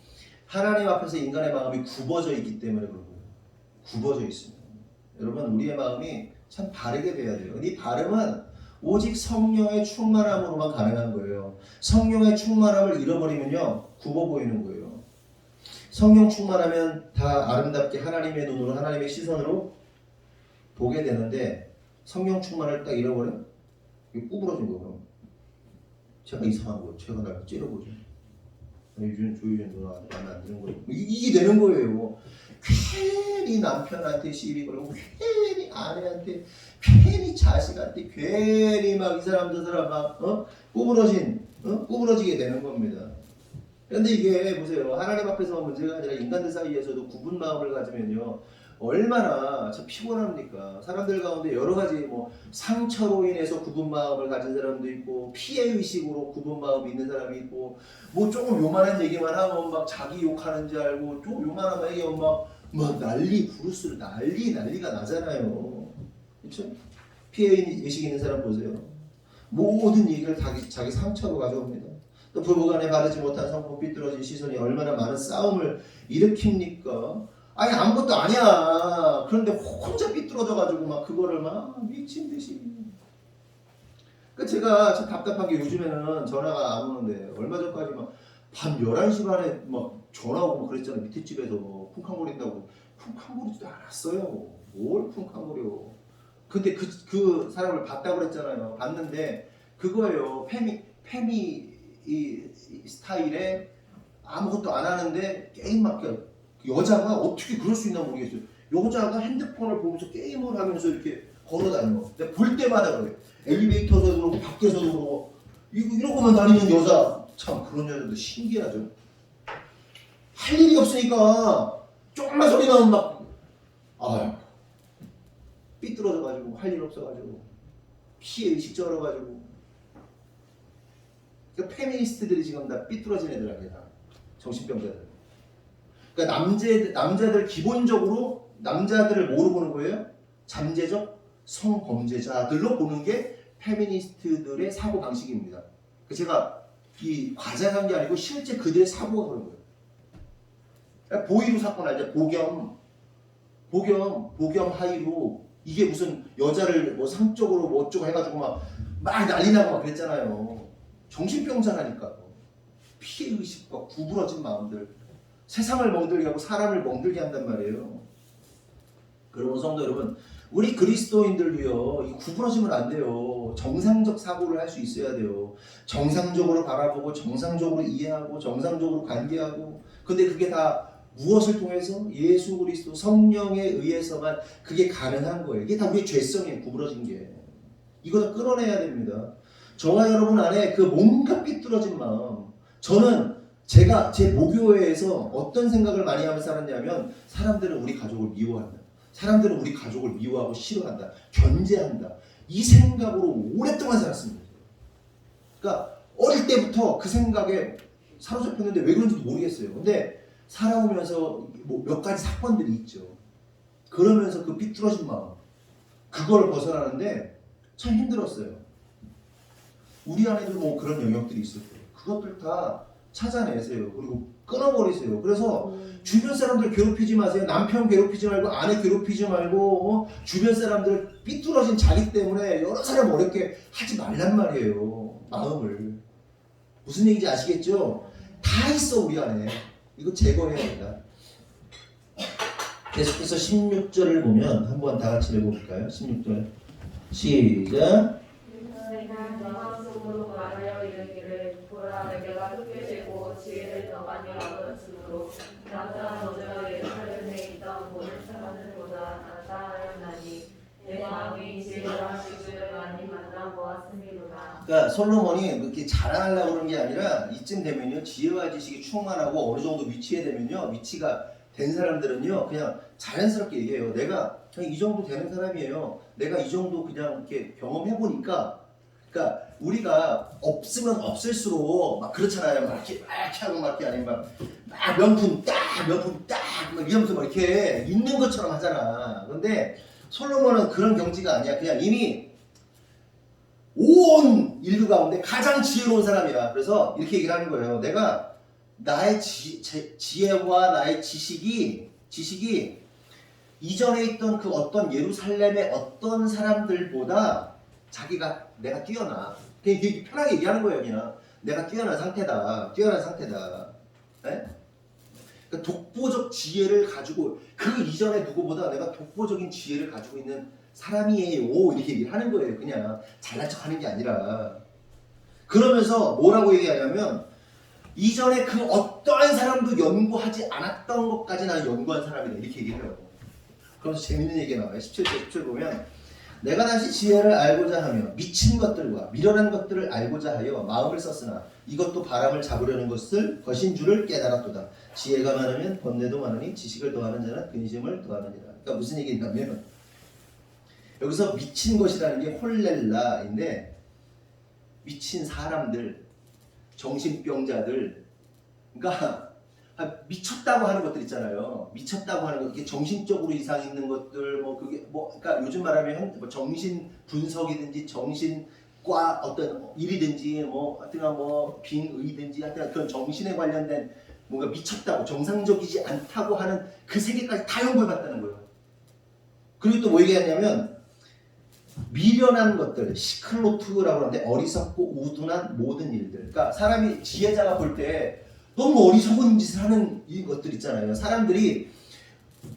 하나님 앞에서 인간의 마음이 굽어져 있기 때문에 그런 거예요. 굽어져 있습니다. 여러분 우리의 마음이 참 바르게 돼야 돼요. 이 바름은 오직 성령의 충만함으로만 가능한 거예요. 성령의 충만함을 잃어버리면요 굽어 보이는 거예요. 성령 충만하면 다 아름답게 하나님의 눈으로 하나님의 시선으로 보게 되는데 성령 충만을 딱 잃어버려? 이게 구부러진 거예요. 제가 이상한 거, 제가 날 찌르고죠. 조유진 누나 마음에 안 드는 거예요. 이게 되는 거예요. 괜히 남편한테 시비 걸고 괜히 아내한테 괜히 자식한테 괜히 막 이 사람 저 사람 막 구부러지게 되는 겁니다. 그런데 이게 보세요. 하나님 앞에서 문제가 아니라 인간들 사이에서도 구분 마음을 가지면요. 얼마나 참 피곤합니까? 사람들 가운데 여러 가지 뭐 상처로 인해서 구분 마음을 가진 사람도 있고 피해 의식으로 구분 마음이 있는 사람이 있고 뭐 조금 요만한 얘기만 하면 막 자기 욕하는 줄 알고 좀 요만한 얘기하면 막 난리 부르스를 난리가 나잖아요. 그렇죠? 피해 의식 있는 사람 보세요. 모든 얘기를 자기 상처로 가져옵니다. 또 부부간에 바르지 못한 성품 삐뚤어진 시선이 얼마나 많은 싸움을 일으킵니까? 아니 아무것도 아니야. 그런데 혼자 삐뚤어져가지고 막 그거를 막 미친 듯이. 그 제가 참 답답한 게 요즘에는 전화가 안 오는데 얼마 전까지 막 밤 11시 반에 막 전화 오고 막 그랬잖아요. 밑에 집에서 쿵쾅거린다고. 쿵쾅거리지도 않았어요. 뭘 쿵쾅거려. 근데 그 사람을 봤다고 그랬잖아요. 봤는데 그거예요. 페미 이 스타일에 아무것도 안 하는데 게임 막 여자가 어떻게 그럴 수 있나 모르겠어요. 여자가 핸드폰을 보면서 게임을 하면서 이렇게 걸어다녀. 내가 볼 때마다 그래. 엘리베이터에서도 그러고 밖에서도 그러고 이러고만 다니는 여자. 참 그런 여자도 신기하죠. 할 일이 없으니까 조금만 소리 나면 막 삐뚤어져가지고 할 일 없어가지고 피해 의식 쩔어가지고. 그러니까 페미니스트들이 지금 다 삐뚤어진 애들 아니야. 정신병자들. 그러니까 남자들 기본적으로 남자들을 뭐로 보는 거예요? 잠재적 성범죄자들로 보는 게 페미니스트들의 사고 방식입니다. 제가 이 과장한 게 아니고 실제 그들의 사고가 그런 거예요. 그러니까 보이루 사건 알죠? 보겸 하이루 이게 무슨 여자를 뭐 상적으로 뭐 어쩌고 해가지고 막 난리 나고 막 그랬잖아요. 정신병자라니까. 피해의식과 구부러진 마음들, 세상을 멍들게 하고 사람을 멍들게 한단 말이에요. 그러면 성도 여러분, 우리 그리스도인들도요, 이 구부러지면 안 돼요. 정상적 사고를 할 수 있어야 돼요. 정상적으로 바라보고, 정상적으로 이해하고, 정상적으로 관계하고. 근데 그게 다 무엇을 통해서? 예수 그리스도 성령에 의해서만 그게 가능한 거예요. 이게 다 우리의 죄성이에요. 구부러진 게. 이거 다 끌어내야 됩니다. 저와 여러분 안에 그 뭔가 삐뚤어진 마음. 저는 제가 제 모교회에서 어떤 생각을 많이 하면서 살았냐면 사람들은 우리 가족을 미워한다. 사람들은 우리 가족을 미워하고 싫어한다. 견제한다. 이 생각으로 오랫동안 살았습니다. 그러니까 어릴 때부터 그 생각에 사로잡혔는데 왜 그런지도 모르겠어요. 근데 살아오면서 뭐 몇 가지 사건들이 있죠. 그러면서 그 삐뚤어진 마음, 그걸 벗어나는데 참 힘들었어요. 우리 안에도 뭐 그런 영역들이 있을 거예요. 그것들 다 찾아내세요. 그리고 끊어버리세요. 그래서 주변 사람들 괴롭히지 마세요. 남편 괴롭히지 말고 아내 괴롭히지 말고 주변 사람들 삐뚤어진 자기 때문에 여러 사람 어렵게 하지 말란 말이에요. 마음을. 무슨 얘기인지 아시겠죠? 다 있어 우리 안에. 이거 제거해야 된다. 계속해서 16절을 보면 한번 다 같이 읽어볼까요? 16절 시작. 속으로 말하여 이르기를 보라 내가 흑해지고 지혜를 더 많이 얻었으므로 나가 너희가 예루살렘에 있던 모든 사람들보다 낫다 하였나니 내 마음이 지혜와 지식을 많이 만나보았음이로다. 그러니까 솔로몬이 그렇게 자랑하려고 그런 게 아니라 이쯤 되면요 지혜와 지식이 충만하고 어느 정도 위치에 되면요 위치가 된 사람들은요 그냥 자연스럽게 얘기해요. 내가 그냥 이 정도 되는 사람이에요. 내가 이 정도 그냥 이렇게 경험해 보니까. 그러니까 우리가 없으면 없을수록 막 그렇잖아요. 막 이렇게 하고 막 이렇게 아니면 막 명품 딱 막 이러면서 막 이렇게 있는 것처럼 하잖아. 그런데 솔로몬은 그런 경지가 아니야. 그냥 이미 온 인류 가운데 가장 지혜로운 사람이야. 그래서 이렇게 얘기를 하는 거예요. 내가 나의 지혜와 나의 지식이 이전에 있던 그 어떤 예루살렘의 어떤 사람들보다 내가 뛰어나. 그냥 편하게 얘기하는 거예요. 그냥 내가 뛰어난 상태다. 네? 그러니까 독보적 지혜를 가지고 그 이전에 누구보다 내가 독보적인 지혜를 가지고 있는 사람이에요. 이렇게 얘기를 하는 거예요. 그냥 잘난 척하는 게 아니라. 그러면서 뭐라고 얘기하냐면 이전에 그 어떤 어떠한 사람도 연구하지 않았던 것까지 나는 연구한 사람이다 이렇게 얘기를 해요. 그러면서 재밌는 얘기가 나와요. 17절 보면 내가 다시 지혜를 알고자 하며 미친 것들과 미련한 것들을 알고자 하여 마음을 썼으나 이것도 바람을 잡으려는 것인 줄을 깨달았도다. 지혜가 많으면 번뇌도 많으니 지식을 더하는 자는 근심을 더하느니라. 그러니까 무슨 얘기냐면 여기서 미친 것이라는 게 홀렐라인데 미친 사람들, 정신병자들, 그러니까 미쳤다고 하는 것들 있잖아요. 미쳤다고 하는 것, 이렇게 정신적으로 이상 있는 것들, 뭐 그게 뭐, 그러니까 요즘 말하면 뭐 정신 분석이든지 정신과 어떤 일이든지 뭐 하여튼간 뭐 빙의든지 하여튼 그런 정신에 관련된 뭔가 미쳤다고 정상적이지 않다고 하는 그 세계까지 다 연구해봤다는 거예요. 그리고 또 뭐 얘기하냐면 미련한 것들, 시클로트라고 하는데 어리석고 우둔한 모든 일들. 그러니까 사람이 지혜자가 볼 때 너무 어리석은 짓을 하는 이 것들 있잖아요. 사람들이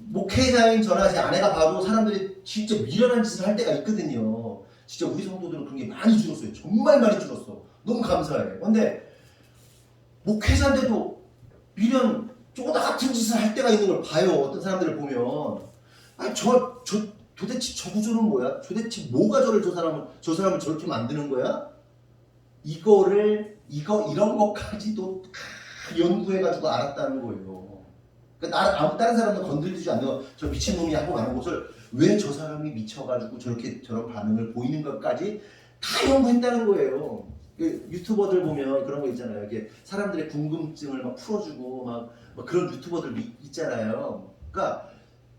목회자인 저나 제 아내가 봐도 사람들이 진짜 미련한 짓을 할 때가 있거든요. 진짜 우리 성도들은 그런 게 많이 줄었어요. 정말 많이 줄었어. 너무 감사해요. 근데 목회자인데도 미련 쪼다 같은 짓을 할 때가 있는 걸 봐요. 어떤 사람들을 보면 아니 도대체 저 구조는 뭐야? 도대체 뭐가 저 사람을 저렇게 만드는 거야? 이런 것까지도 다 연구해가지고 알았다는 거예요. 그러니까 아무 다른 사람도 건드리지 않는 저 미친놈이 하고 가는 것을 왜 저 사람이 미쳐가지고 저런 반응을 보이는 것까지 다 연구했다는 거예요. 유튜버들 보면 그런 거 있잖아요. 이렇게 사람들의 궁금증을 막 풀어주고 막 그런 유튜버들 있잖아요. 그러니까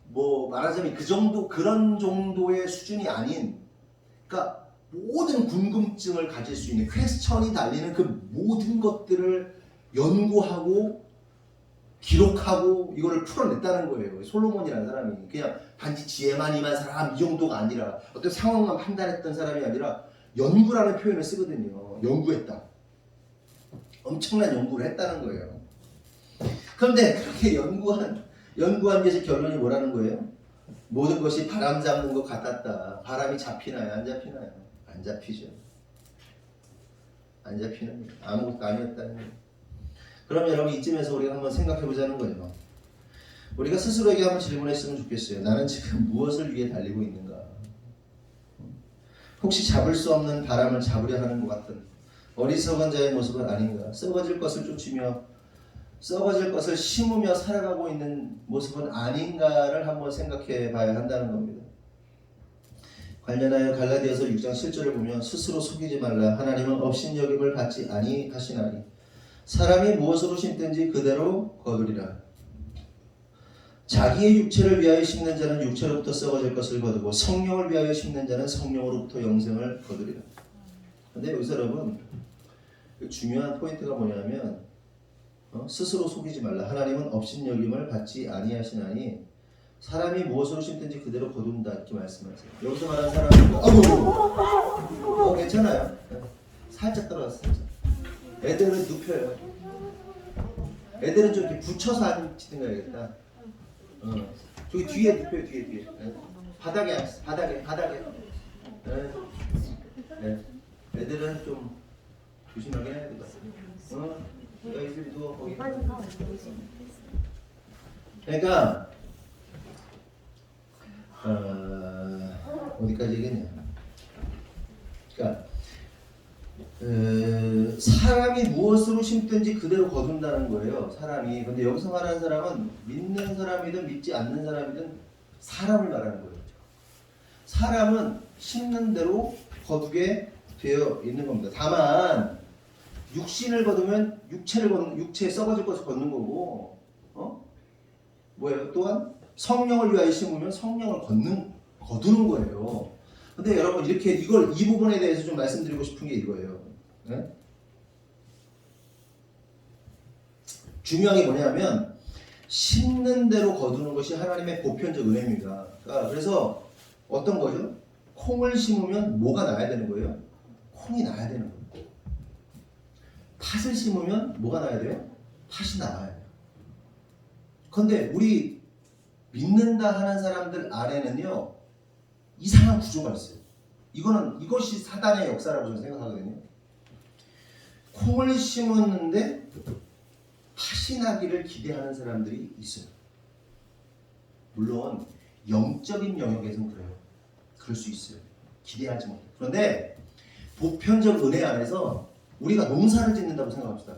뭐 말하자면 그런 정도의 수준이 아닌, 그러니까 모든 궁금증을 가질 수 있는 퀘스천이 달리는 그 모든 것들을 연구하고 기록하고 이거를 풀어냈다는 거예요. 솔로몬이라는 사람이 그냥 단지 지혜만 임한 사람 이 정도가 아니라 어떤 상황만 판단했던 사람이 아니라 연구라는 표현을 쓰거든요. 연구했다. 엄청난 연구를 했다는 거예요. 그런데 그렇게 연구한 것의 결론이 뭐라는 거예요? 모든 것이 바람 잡는 것 같았다. 바람이 잡히나요? 안 잡히나요? 안 잡히죠. 안 잡히는 거예요. 아무것도 아니었다는 거예요. 그럼 여러분 이쯤에서 우리가 한번 생각해 보자는 거예요. 우리가 스스로에게 한번 질문했으면 좋겠어요. 나는 지금 무엇을 위해 달리고 있는가? 혹시 잡을 수 없는 바람을 잡으려 하는 것 같은 어리석은 자의 모습은 아닌가? 썩어질 것을 쫓으며 썩어질 것을 심으며 살아가고 있는 모습은 아닌가를 한번 생각해 봐야 한다는 겁니다. 관련하여 갈라디아서 6장 7절을 보면 스스로 속이지 말라. 하나님은 업신여김을 받지 아니하시나니 사람이 무엇으로 심든지 그대로 거두리라. 자기의 육체를 위하여 심는 자는 육체로부터 썩어질 것을 거두고 성령을 위하여 심는 자는 성령으로부터 영생을 거두리라. 근데 여기서 여러분 중요한 포인트가 뭐냐면 스스로 속이지 말라. 하나님은 업신여김을 받지 아니하시나니 사람이 무엇으로 심든지 그대로 거둔다 이렇게 말씀하세요. 여기서 말하는 사람은 괜찮아요. 살짝 떨어졌어요. 애들은 눕혀요. 애들은 좀 이렇게 붙여서 앉히든가 해야겠다. 저기 뒤에 눕혀요. 뒤에. 바닥에 앉았어. 바닥에. 네. 애들은 좀 조심하게 해야 되겠다. 여기 누워 거기. 그러니까 어디까지 얘기했냐? 그러니까 사람이 무엇으로 심든지 그대로 거둔다는 거예요. 사람이. 근데 여기서 말하는 사람은 믿는 사람이든 믿지 않는 사람이든 사람을 말하는 거예요. 사람은 심는 대로 거두게 되어 있는 겁니다. 다만 육신을 거두면 육체에 썩어질 것을 걷는 거고, 뭐예요? 또한 성령을 위하여 심으면 성령을 거두는 거예요. 근데 여러분 이 부분에 대해서 좀 말씀드리고 싶은 게 이거예요. 네? 중요한 게 뭐냐면 심는 대로 거두는 것이 하나님의 보편적 은혜입니다. 그래서 어떤 거죠? 콩을 심으면 뭐가 나야 되는 거예요? 콩이 나야 되는 거예요. 팥을 심으면 뭐가 나야 돼요? 팥이 나와야 돼요. 그런데 우리 믿는다 하는 사람들 안에는요 이상한 구조가 있어요. 이것이 사단의 역사라고 저는 생각하거든요. 콩을 심었는데 파신하기를 기대하는 사람들이 있어요. 물론 영적인 영역에서는 그래요. 그럴 수 있어요. 기대하지 못해. 그런데 보편적 은혜 안에서 우리가 농사를 짓는다고 생각합시다.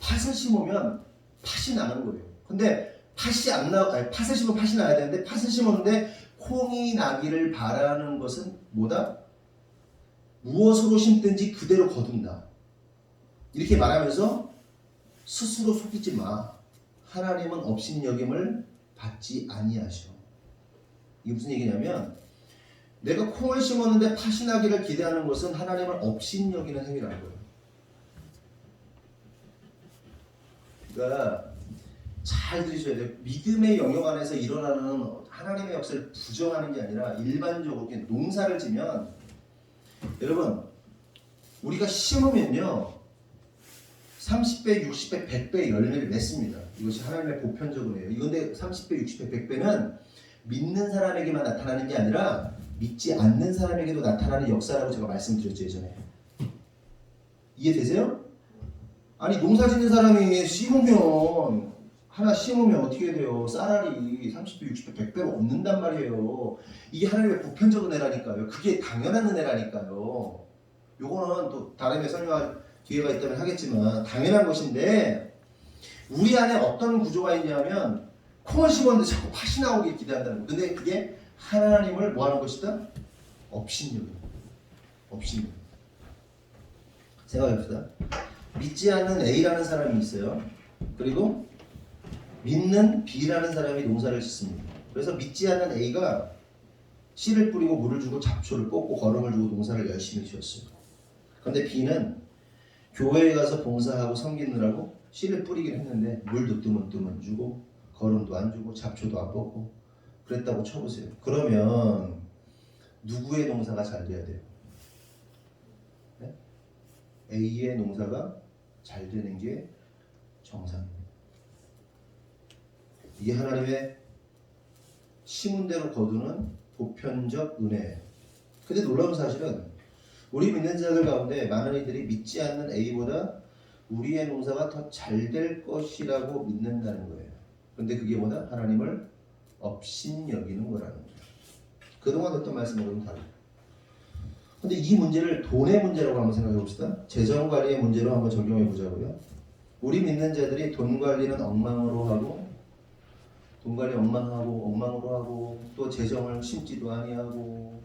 팥을 심으면 팥이 나는 거예요. 근데 팥을 심으면 팥이 나야 되는데 팥을 심었는데 콩이 나기를 바라는 것은 뭐다? 무엇으로 심든지 그대로 거둔다. 이렇게 말하면서 스스로 속이지 마. 하나님은 업신여김을 받지 아니하셔. 이게 무슨 얘기냐면 내가 콩을 심었는데 팥이 나기를 기대하는 것은 하나님을 업신여기는 행위라는 거예요. 그러니까 잘 들으셔야 돼요. 믿음의 영역 안에서 일어나는 하나님의 역사를 부정하는 게 아니라 일반적으로 농사를 지면 여러분 우리가 심으면요 30배, 60배, 100배의 열매를 맺습니다. 이것이 하나님의 보편적 은혜예요. 이건데 30배, 60배, 100배는 믿는 사람에게만 나타나는 게 아니라 믿지 않는 사람에게도 나타나는 역사라고 제가 말씀드렸죠 예전에. 이해되세요? 아니 농사 짓는 사람이 하나 심으면 어떻게 돼요? 쌀알이 30배, 60배, 100배로 없는단 말이에요. 이게 하나님의 보편적 은혜라니까요. 그게 당연한 은혜라니까요. 요거는 또 다음에 설명할 기회가 있다면 하겠지만 당연한 것인데 우리 안에 어떤 구조가 있냐면 콩을 심었는데 자꾸 팥이 나오길 기대한다는 거예요. 근데 그게 하나님을 뭐 하는 것이다? 업신여김. 생각해봅시다. 믿지 않는 A라는 사람이 있어요. 그리고 믿는 B라는 사람이 농사를 짓습니다. 그래서 믿지 않는 A가 씨를 뿌리고 물을 주고 잡초를 뽑고 거름을 주고 농사를 열심히 지었어요. 그런데 B는 교회에 가서 봉사하고 섬기느라고 씨를 뿌리긴 했는데 물도 뜨문뜨문 주고 거름도 안 주고 잡초도 안 뽑고 그랬다고 쳐보세요. 그러면 누구의 농사가 잘 돼야 돼요? 네? A의 농사가 잘 되는 게 정상입니다. 이게 하나님의 심은 대로 거두는 보편적 은혜예요. 근데 놀라운 사실은 우리 믿는 자들 가운데 많은 이들이 믿지 않는 A보다 우리의 농사가 더 잘 될 것이라고 믿는다는 거예요. 근데 그게 뭐다? 하나님을 업신여기는 거라는 거예요. 그동안 했던 말씀하고는 다르죠. 근데 이 문제를 돈의 문제라고 한번 생각해 봅시다. 재정관리의 문제로 한번 적용해 보자고요. 우리 믿는 자들이 돈 관리는 엉망으로 하고 엉망으로 하고 또 재정을 심지도 아니하고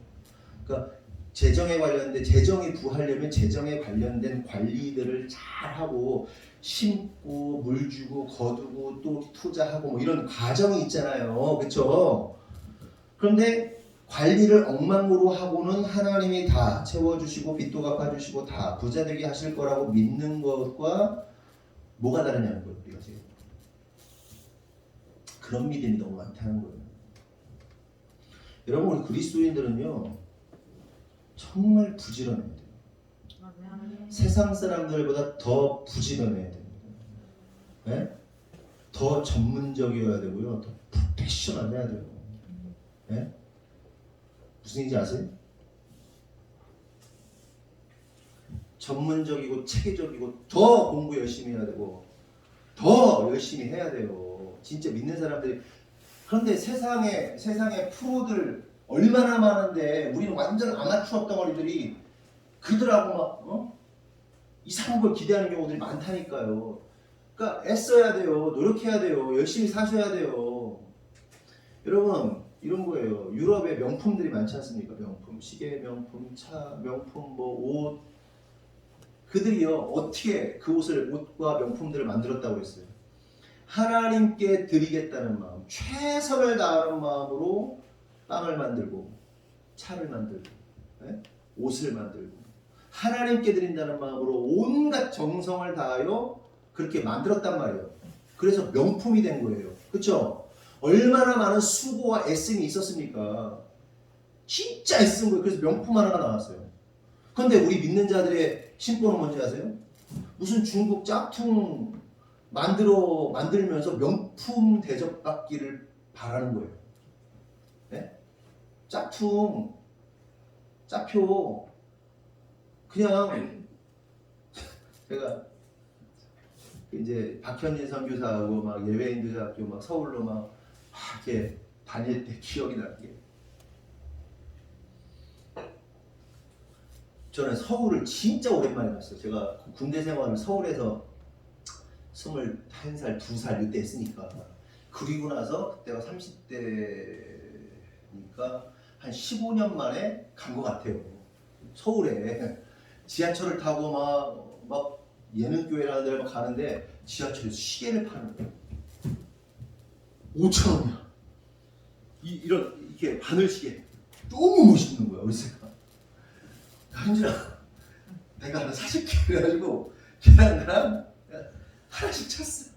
그러니까 재정에 관련된 재정이 부하려면 재정에 관련된 관리들을 잘 하고 심고 물 주고 거두고 또 투자하고 뭐 이런 과정이 있잖아요. 그렇죠? 그런데 관리를 엉망으로 하고는 하나님이 다 채워주시고 빚도 갚아주시고 다 부자 되게 하실 거라고 믿는 것과 뭐가 다르냐는 거예요. 우리가 지금 그런 믿음이 너무 많다는 거예요. 여러분 우리 그리스도인들은요 정말 부지런해야 돼요. 세상 사람들보다 더 부지런해야 됩니다. 네? 더 전문적이어야 되고요. 더 프로페셔널해야 돼요. 네? 무슨 얘기인지 아세요? 전문적이고 체계적이고 더 공부 열심히 해야 되고 더 열심히 해야 돼요. 진짜 믿는 사람들이. 그런데 세상에 프로들 얼마나 많은데 우리는 완전 아마추어 덩어리들이 그들하고 막 이상한 걸 기대하는 경우들이 많다니까요. 그러니까 애써야 돼요. 노력해야 돼요. 열심히 사셔야 돼요. 여러분 이런 거예요. 유럽에 명품들이 많지 않습니까? 명품, 시계 명품, 차 명품, 뭐 옷. 그들이요 어떻게 그 옷과 명품들을 만들었다고 했어요? 하나님께 드리겠다는 마음, 최선을 다하는 마음으로 빵을 만들고 차를 만들고 옷을 만들고 하나님께 드린다는 마음으로 온갖 정성을 다하여 그렇게 만들었단 말이에요. 그래서 명품이 된 거예요. 그렇죠? 얼마나 많은 수고와 애씀이 있었습니까? 진짜 애쓴 거예요. 그래서 명품 하나가 나왔어요. 그런데 우리 믿는 자들의 심보는 뭔지 아세요? 무슨 중국 짝퉁 만들면서 명품 대접받기를 바라는 거예요. 네? 짝퉁, 짝표, 그냥 제가 이제 박현진 선교사하고 막 예배인도대학교 막 서울로 막 이렇게 다닐 때 기억이 나는 게 저는 서울을 진짜 오랜만에 갔어요. 제가 군대 생활을 서울에서 21살, 2살 이때 했으니까 그리고 나서 그때가 30대니까 한 15년 만에 간 것 같아요. 서울에 지하철을 타고 막 예능교회라는 데를 막 가는데 지하철에서 시계를 파는 거예요. 5,000원이야. 이렇게 바늘 시계 너무 멋있는 거야. 그래서 현진아 내가 하나 사줄게 그래가지고 걔랑 나랑 하나씩 찼어.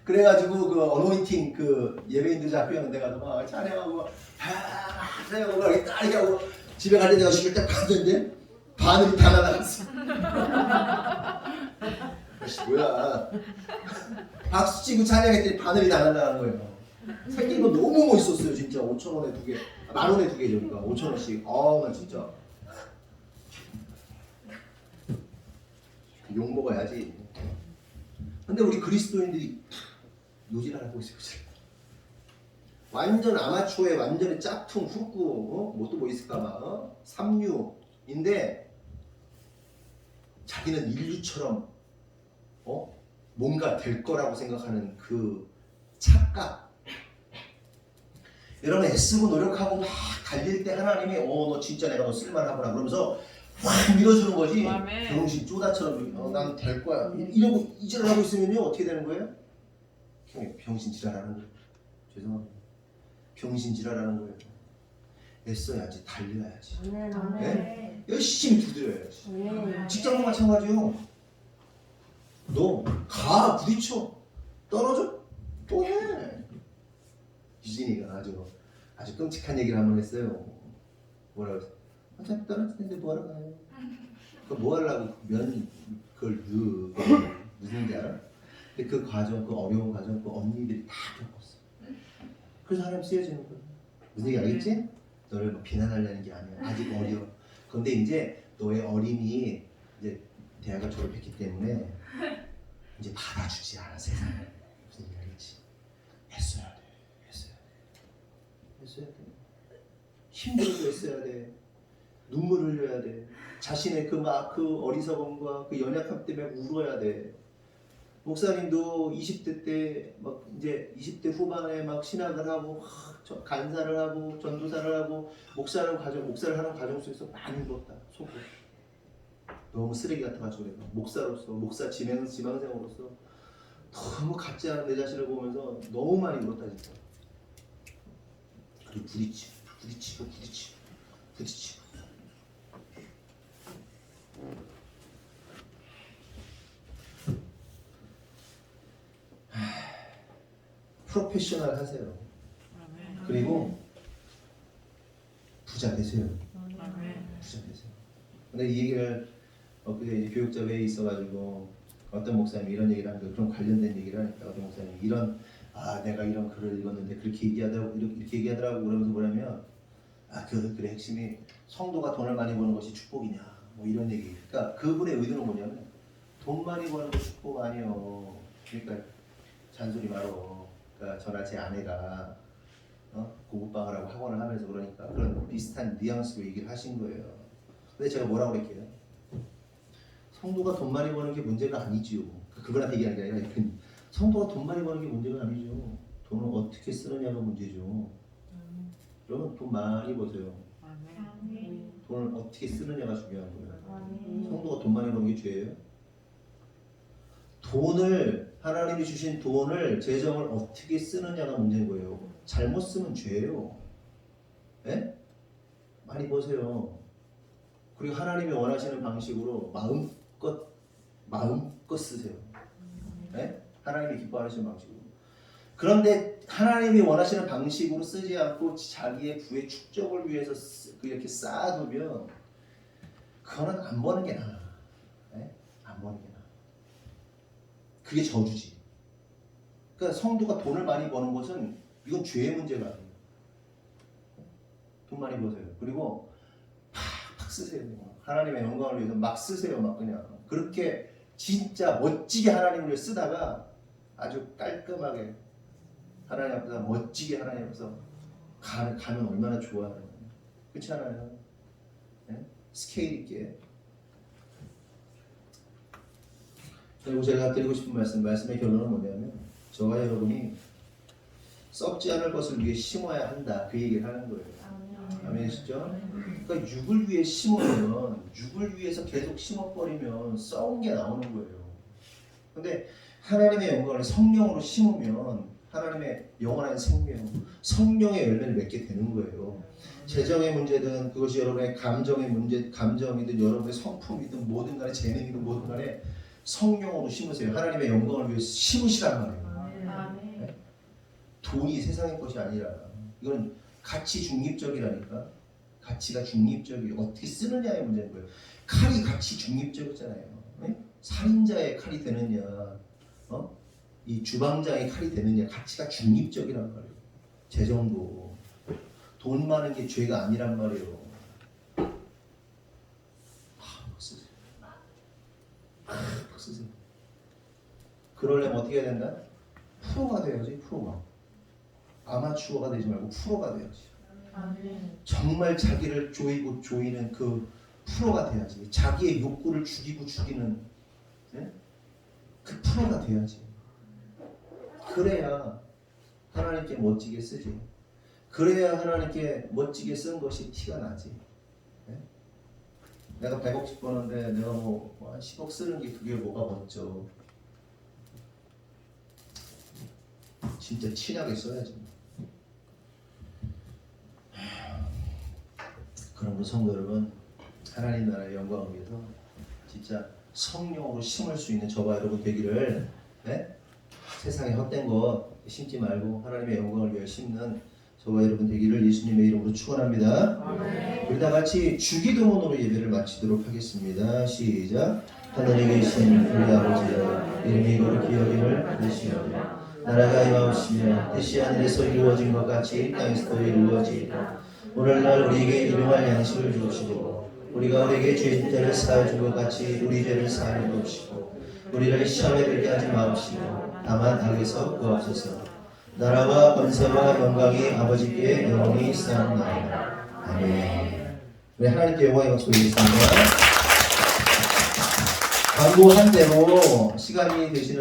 그래가지고 그 어노인팅 그 예배인들 학교에 내가 막 찬양하고 찬양하고 막 이렇게 딱 하고 집에 갈 때 내가 시계를 딱 봤는데 바늘이 다 날아갔어. 아씨 뭐야 박수 치고 찬양했더니 바늘이 다 날아간 거예요. 생긴 거 너무 멋있었어요. 진짜 5,000원에 2개 10,000원에 2개 주니까 5,000원씩. 나 진짜 욕 먹어야지. 근데 우리 그리스도인들이 요지를 하고 있어요. 완전 아마추어의 완전히 짝퉁 훅구 뭐또 뭐 있을까 막 삼류인데 자기는 인류처럼 뭔가 될 거라고 생각하는 그 착각. 여러분 애쓰고 노력하고 막 달릴 때 하나님이 너 진짜 내가 너 쓸만하구나 그러면서 확 밀어주는 거지. 병신 쪼다처럼 난 될 거야 이러고 이질을 하고 있으면요 어떻게 되는 거예요? 병신 지랄하는 거예요. 죄송합니다. 병신 지랄하는 거예요. 애써야지 달려야지. 네? 열심히 두드려야지. 직장도 마찬가지요. 너 가 부딪혀 떨어져 또 해. 유진이가 아주 끔찍한 얘기를 한 번 했어요. 뭐라고 했어? 어차피 떨어지는데 뭐하러 가요? 그거 뭐 하려고 그걸 무슨지 알아? 근데 그 과정, 그 어려운 과정, 그 언니들이 다 겪었어. 그래서 하나님 쓰여지는 거야. 무슨 얘기 알겠지? 너를 뭐 비난하려는 게 아니야. 아직 어려. 그런데 이제 너의 어림이 이제 대학을 졸업했기 때문에 이제 받아주지 않아 세상에. 무슨 얘기 알겠지? 했어야 돼. 힘들고 했어야 돼. 눈물을 흘려야 돼. 자신의 그 어리석음과 그 연약함 때문에 울어야 돼. 목사님도 20대 때 막 이제 20대 후반에 막 신학을 하고 간사를 하고 전도사를 하고 목사를 하는 과정 속에서 많이 울었다. 속으로. 너무 쓰레기 같아가지고 내가 목사 지망생으로서 너무 같지 않은 내 자신을 보면서 너무 많이 울었다 진짜. 그리고 부딪히고. 프로페셔널 하세요. 그리고 부자 되세요. 부자 되세요. 근데 이 얘기를 엊그제 교육자 회의에 있어가지고 어떤 목사님이 이런 얘기를 하니까 그런 관련된 얘기를 하니까 어떤 목사님이 내가 이런 글을 읽었는데 그렇게 이렇게 얘기하더라고. 그러면서 뭐냐면 그래 핵심이 성도가 돈을 많이 버는 것이 축복이냐 뭐 이런 얘기. 그러니까 그분의 의도는 뭐냐면 돈 많이 버는 거 축복 아니요. 그러니까 잔소리 말어. 그러니까 저나 제 아내가 고급방을 하고 학원을 하면서 그러니까 그런 비슷한 뉘앙스로 얘기를 하신 거예요. 근데 제가 뭐라고 그랬게요? 성도가 돈 많이 버는 게 문제가 아니지요. 그분한테 얘기하는 게 아니라 성도가 돈 많이 버는 게 문제가 아니죠. 돈을 어떻게 쓰느냐가 문제죠. 여러분 돈 많이 버세요. 돈을 어떻게 쓰느냐가 중요한 거예요. 성도가 돈 많이 버는 게 죄예요? 하나님이 주신 돈을 재정을 어떻게 쓰느냐가 문제인 거예요. 잘못 쓰면 죄예요. 네? 많이 버세요. 그리고 하나님이 원하시는 방식으로 마음껏 쓰세요. 네? 하나님이 기뻐하시는 방식으로. 그런데 하나님이 원하시는 방식으로 쓰지 않고 자기의 부의 축적을 위해서 이렇게 쌓아두면 그거는 안 버는 게 나아. 네? 안 버는 게 나아. 그게 저주지. 그러니까 성도가 돈을 많이 버는 것은 이건 죄의 문제가 아니에요. 돈 많이 버세요. 그리고 팍팍 쓰세요. 하나님의 영광을 위해서 막 쓰세요. 막 그냥 그렇게 진짜 멋지게 하나님을 위해 쓰다가 아주 깔끔하게 하나님 앞에서 멋지게 하나님 앞에서 가면 얼마나 좋아요. 그렇지 않아요? 네? 스케일 있게. 그리고 제가 드리고 싶은 말씀의 결론은 뭐냐면 저와 여러분이 썩지 않을 것을 위해 심어야 한다. 그 얘기를 하는 거예요. 아멘이시죠? 그러니까 육을 위해 심으면 육을 위해서 계속 심어버리면 썩은 게 나오는 거예요. 근데 하나님의 영광을 성령으로 심으면 하나님의 영원한 생명, 성령의 열매를 맺게 되는 거예요. 재정의 문제든 그것이 여러분의 감정의 문제, 감정이든 여러분의 성품이든 뭐든 간에 재능이든 뭐든 간에 성령으로 심으세요. 하나님의 영광을 위해서 심으시란 말이에요. 네? 돈이 세상의 것이 아니라 이건 가치 중립적이라니까. 가치가 중립적이 어떻게 쓰느냐의 문제인 거예요. 칼이 가치 중립적이잖아요. 네? 살인자의 칼이 되느냐, 이 주방장의 칼이 되느냐, 가치가 중립적이란 말이에요. 재정도 돈 많은 게 죄가 아니란 말이에요. 쓰세요. 쓰세요. 그러려면 어떻게 해야 된다? 프로가 돼야지. 프로가 아마추어가 되지 말고 프로가 돼야지. 정말 자기를 조이는 그 프로가 돼야지. 자기의 욕구를 죽이고 죽이는, 네? 그 프로가 돼야지. 그래야 하나님께 멋지게 쓰지. 그래야 하나님께 멋지게 쓴 것이 티가 나지. 네? 내가 100억씩 버는데 내가 뭐 10억 쓰는 게 그게 뭐가 멋져. 진짜 친하게 써야지. 그러므로 성도 여러분, 하나님 나라의 영광을 위해서 진짜 성령으로 심을 수 있는 저와 여러분 되기를, 네? 세상에 헛된 거 심지 말고 하나님의 영광을 위해 심는 저와 여러분 되기를 예수님의 이름으로 축원합니다. 우리 다 같이 주기도문으로 예배를 마치도록 하겠습니다. 시작. 하늘에 계신 우리 아버지여, 이름이 거룩히 여김을 받으시오며 나라가 임하옵시며 뜻이 하늘에서 이루어진 것 같이 땅에서도 이루어지이다. 오늘날 우리에게 일용할 양식을 주시고 우리가 우리에게 죄진 자를 사하여 준 것 같이 우리 죄를 사하여 주옵시고 우리를 시험에 들게 하지 마옵시고 다만 악에서 구하옵소서. 나라와 권세와 영광이 아버지께 영원히 쌓옵나이다. 아멘. 우리 하나님께 영광의 박수 드리겠습니다. 광고한 대로 시간이 되시는